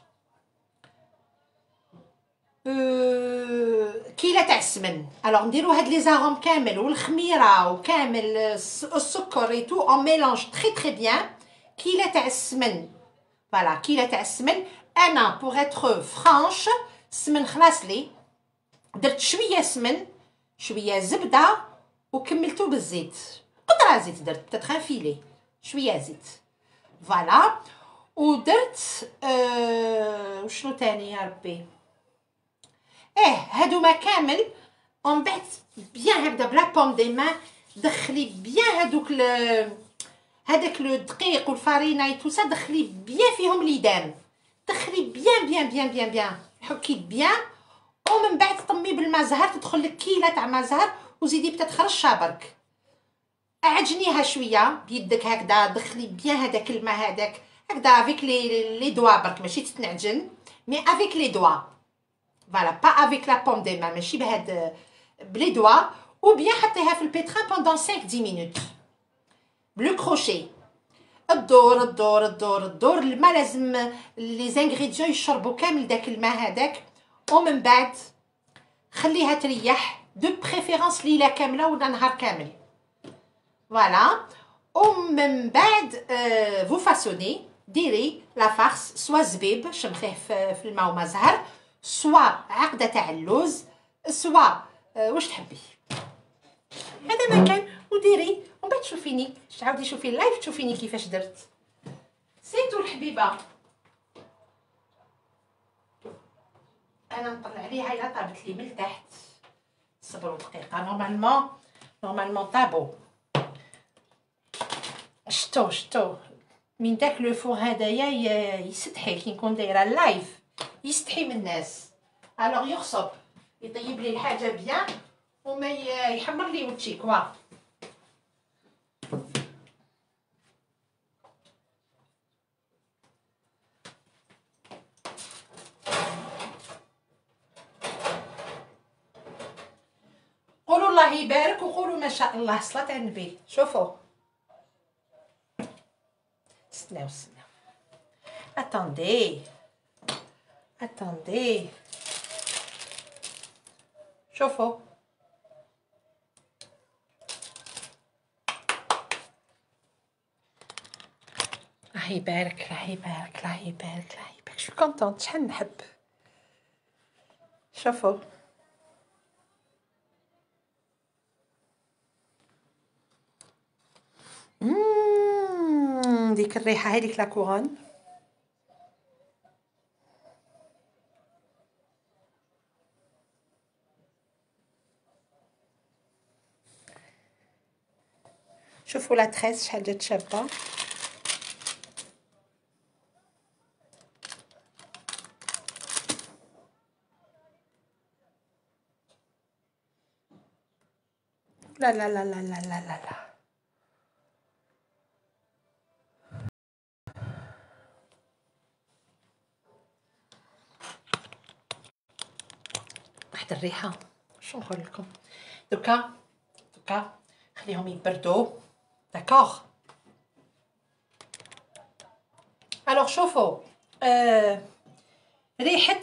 كيله تاع السمن. الوغ نديرو هاد لي زاروم كامل والخميره وكامل السكر اي تو اون ميلونج تري تري بيان. كيله تاع السمن فوالا كيله تاع السمن. انا بوغ اتر فرانش السمن خلاص لي درت شويه سمن شويه زبده وكملتو بالزيت. قطره زيت درت بتاتخ فيلي شويه زيت فوالا. ودرت وشنو تاني يا ربي هادوما كامل. ومن بعد بيان هكذا بلا بوم دي مان دخلي بيان هذاك لو دقيق والفارينه توسا دخلي بيان فيهم ليدام. دخلي بيان حكي بيان ومن بعد طمي بالماء زهر تدخل لك كيله تاع ماء زهر وزيدي بتدخل الشابرك. اعجنيها شويه بيدك هكذا دخلي بيان هذاك الماء هذاك هكذا افيك لي دوا برك ماشي تتنعجن مي افيك لي دوا فوالا با افيك لا بوم دي مان ماشي بهاد بلي دوا. وبيان حطيها في البيتران بوندون 5 10 مينوت بلو كروشي. الدور الماء لازم لي زانغريديون يشربوا كامل داك الماء هذاك. ومن بعد خليها تريح دو بريفيرونس ليله كامله ولا نهار كامل. فوالا. ومن بعد فو فاسوني ديري لا فارس سوا زبيب شمخيه في الماء وما زهر، سوا عقده تاع اللوز، سوا واش تحبي. هذا ما كان. وديري ومن بعد تشوفيني، تعاودي شوفي اللايف تشوفيني كيفاش درت. سيتو الحبيبه. انا نطلع عليها الا طابت لي من تحت. صبروا دقيقه. نورمالمون طابو. شتو من داك لو فور هدايا يستحي كي نكون دايره اللايف، يستحي من الناس. الوغ يغصب يطيب لي الحاجه بيان وما يحمر لي وجهي كوا. قولوا الله يبارك وقولوا ما شاء الله. صلاة على النبي. شوفوا استناو اتاندي شوفوا. الله يبارك الله يبارك الله يبارك الله يبارك. شو كونطونط شحال نحب. شوفوا ديك الريحه هذيك لا كورون. شوفوا لا تريس شحال جات شابه. لا لا لا لا لا لا لا. واحد الريحه. شو نقول لكم. دوكا خليهم يبردوا. داكوغ. الوغ شوفوا ريحه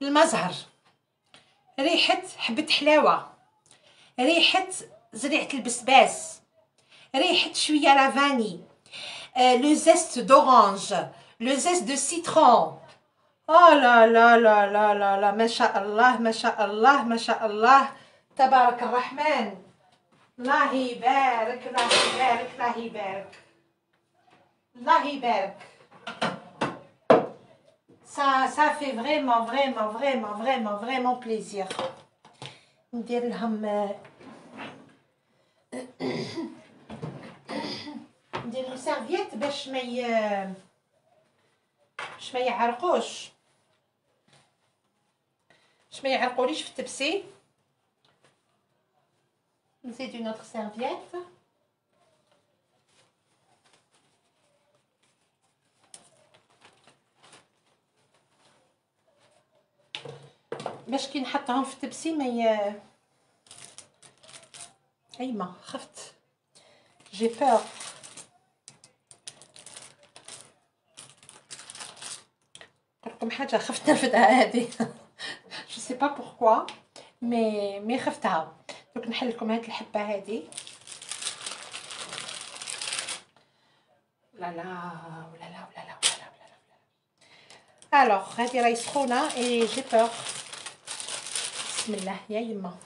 المزهر، ريحه حبه حلاوه، ريحه زريعه البسباس، ريحه شويه لافاني، لو زيست دورانج، لو زيست دو سيترون. لا لا لا لا لا لا. ما شاء الله ما شاء الله ما شاء الله. تبارك الرحمن. الله يبارك الله يبارك الله يبارك الله يبارك. ça fait vraiment plaisir. ندير لهم ندير لهم سيرفيت باش ما يعرقوش، باش ما يعرقوليش في التبسي. نزيد une autre serviette. باش كي نحطهم في التبسي ما ايما خفت جي بور. نقولكم حاجه خفت نرفدها هذه. جو سي با بوركوا مي خفتها. دوك نحل لكم هذه الحبه هذه. لا لا ولا لا ولا لا ولا لا. الوغ هذه راهي سخونه اي جي بور. بسم الله يا يما.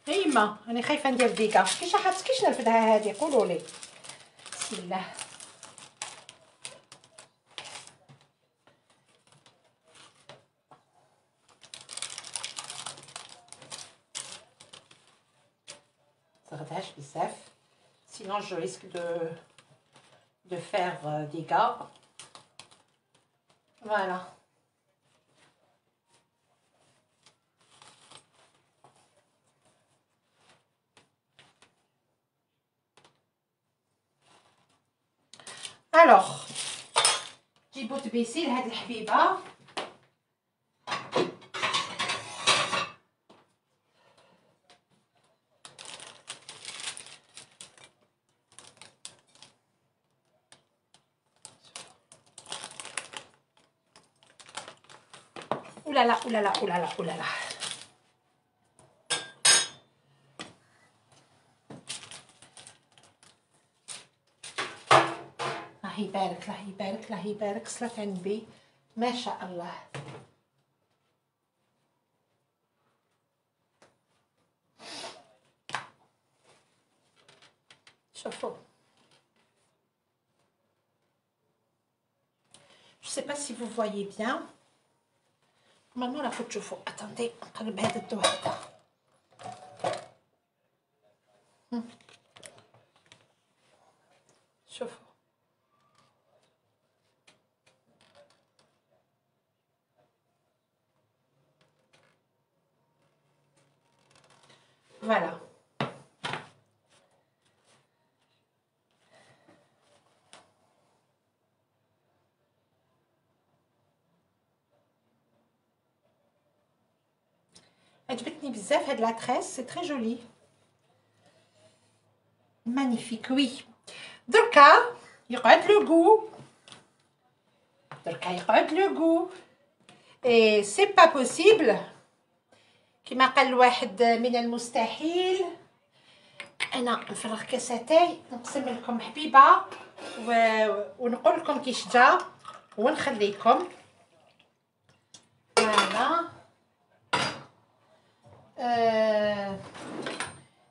يما راني خايفه ندير ديكا. كيش نرفدها هذه قولوا لي. بسم الله. صغدهاش بزاف sinon je risque de faire des dégâts. Voilà. الوغ جيبو تبيسيل هاد الحبيبه اولا لا اولا لا اولا لا اولا لا. الله يبارك الله يبارك الله يبارك. صلاة على النبي ما شاء الله. شوفوا je sais pas si vous voyez bien. normalement راكم تشوفوا. attendez نقلب هذا الضوء هذا. شوفوا فوالا. عجبتني بزاف هاد لا تريس. سي تري جولي مانيفيك. وي دركا يقعد لو غو. دركا يقعد لو غو. اي سي با بوسيبل كما قال واحد من المستحيل. انا نفرغ كاساتاي نقسم لكم حبيبه ونقول لكم كيش جا ونخليكم. فوالا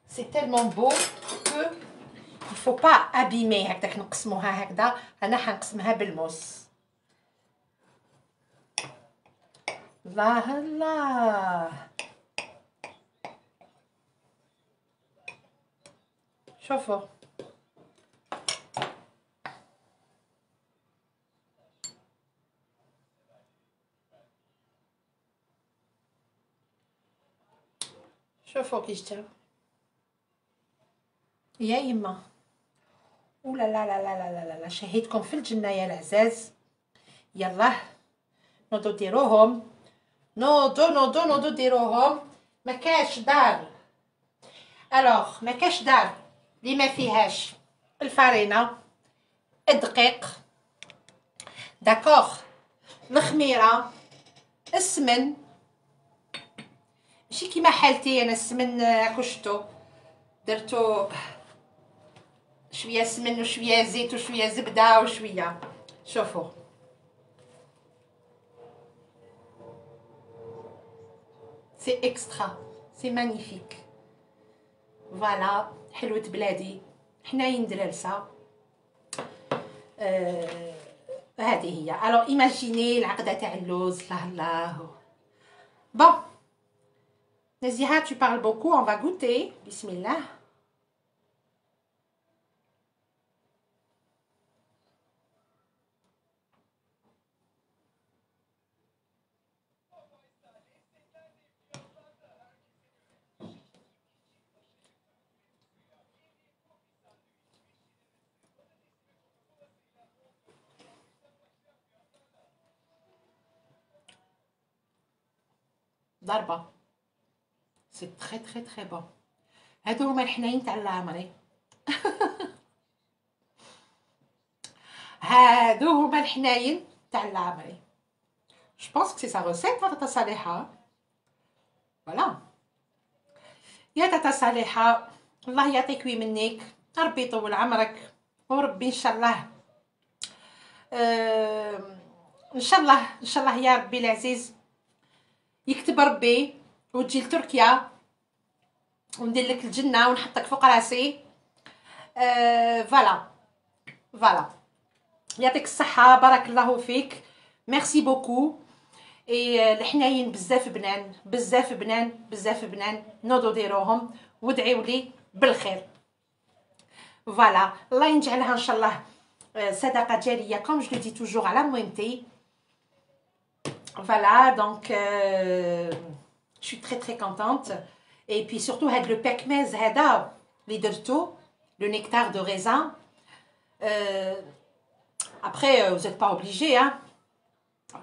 c'est tellement beau que il faut pas abîmer. هكذاك نقسموها هكذا. انا حنقسمها بالموس. الله الله شوفوا شوفوا كيش جا يا يما. ولا لا لا لا لا لا لا شهيتكم في الجنة يا العزاز. يلا نوضو ديروهم. نوضو ديروهم. ما كاش دار. الوغ ما كاش دار اللي ما فيهاش الفرينه الدقيق داكوغ الخميره السمن. ماشي كيما حالتي انا السمن راكو شفتو درتو شويه سمن وشويه زيت وشويه زبده وشويه. شوفوا سي اكسترا سي مانيفيك. فوالا حلوة بلادي حناين درارسه. هذه هي. الو ايماجيني العقده تاع اللوز. الله الله. بون نزيها tu parles beaucoup on va goûter. بسم الله. ضربه. سي تري تري تري بون. هادو هما الحناين تاع العمري. هادو هما الحناين تاع العمري. جو بونس كو سي سا روسيت تاع صالحه. فوالا يا تاتا صالحه الله يعطيك ويمنيك. ربي يطول عمرك وربي ان شاء الله ان شاء الله ان شاء الله يا ربي العزيز يكتب ربي وتجي لتركيا وندير لك الجنه ونحطك فوق راسي. فوالا فوالا يعطيك الصحه بارك الله فيك. ميرسي بوكو. اي الحناين بزاف بنان بزاف بنان بزاف بنان. نوضو ديروهم وادعيو لي بالخير. فوالا الله ينجعلها ان شاء الله صدقه جاريه كوم جو دي توجور على مويمتي. Voilà, donc je suis très très contente. Et puis surtout, le pekmez, les derto, le nectar de raisin. Après, vous n'êtes pas obligé, hein.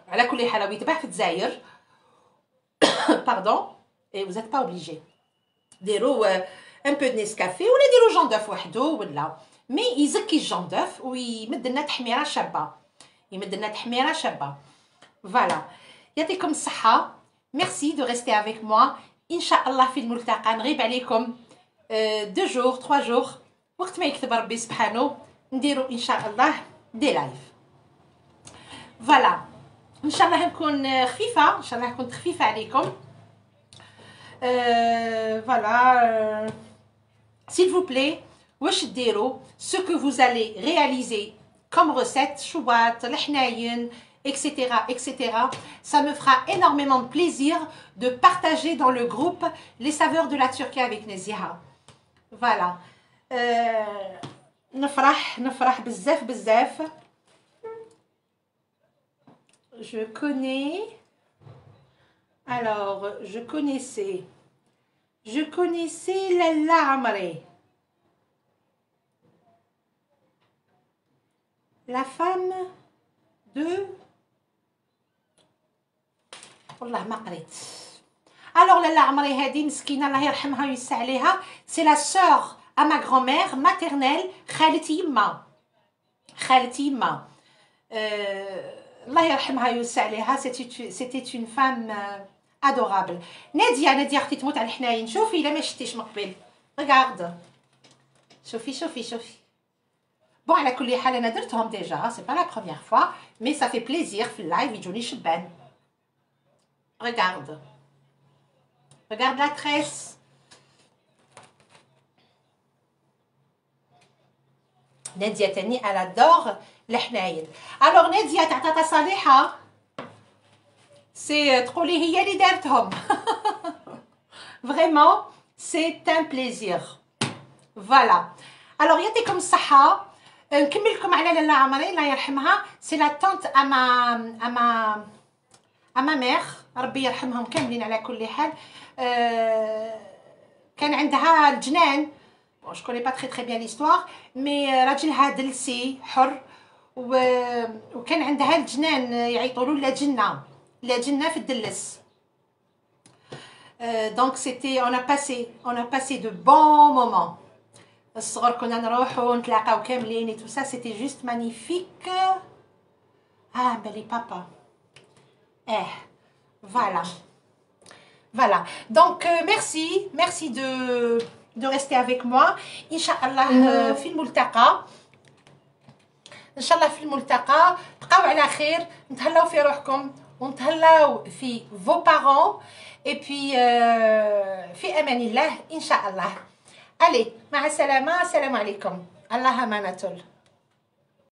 على كل حال يتباع في الجزائر. Pardon. Et vous n'êtes pas obligé. ديروا un peu de Nescafé ولا ديروا جون دوف وحده ولا. مي يزكي الجون دوف ويمد لنا تحميره شابه. يمد لنا تحميره شابه. فوالا. يعطيكم الصحة. ميرسي دو ريستي افيك موا. ان شاء الله في الملتقى نغيب عليكم 2 جور 3 جور وقت ما يكتب ربي سبحانه نديرو ان شاء الله دي لايف. فوالا ان شاء الله نكون خفيفه، ان شاء الله كنت خفيفه عليكم. فوالا s'il vous plaît واش ديروا ce que vous allez réaliser comme recette شوبات الحناين etc etc. Ça me fera énormément de plaisir de partager dans le groupe les saveurs de la Turquie avec Neziha. Voilà. نفرح بزاف بزاف. Je connais. Alors, je connaissais Lalla Amré, la femme de... والله ما قريت. Alors Lalla Amré هادي مسكينة الله يرحمها ويوسع عليها، c'est la sœur à ma grand-mère maternelle خالتي يما. الله يرحمها ويوسع عليها. c'était une femme adorable. نادية اختي تموت على الحناين. شوفي الا ما شفتيش من قبل ريغارد، شوفي بون. على كل حال انا درتهم ديجا، سي با لا بروميير فوا مي سا في بليزير في اللايف يجوني شبان. ريغارد لا تريس. نادية تاني انا دور الحناين. الوغ نادية تعطى صالحة سي تقولي هي اللي دارتهم. فريمون سي ان بليزير. فوالا الوغ يعطيكم الصحة. نكمل لكم على لالا عمري الله يرحمها. سي لا طونت اما مير ربي يرحمهم كاملين. على كل حال كان عندها الجنان، جو كوني با تري بيان ليستوار مي راجلها دلسي حر وكان عندها الجنان يعيطوا له لا جنة في الدلس. دونك سيتي اون ا باسي دو بون مومون. الصغر كنا نروحوا نتلاقاو كاملين اي تو سا سيتي جوست مانيفيك. بالي بابا voilà donc merci de rester avec moi. ان شاء الله في الملتقى، ان شاء الله في الملتقى. بقاو على خير، نتهلاو في روحكم ونتهلاو في vos parents et puis في امان الله ان شاء الله. allez مع السلامه. السلام عليكم. الله امانة.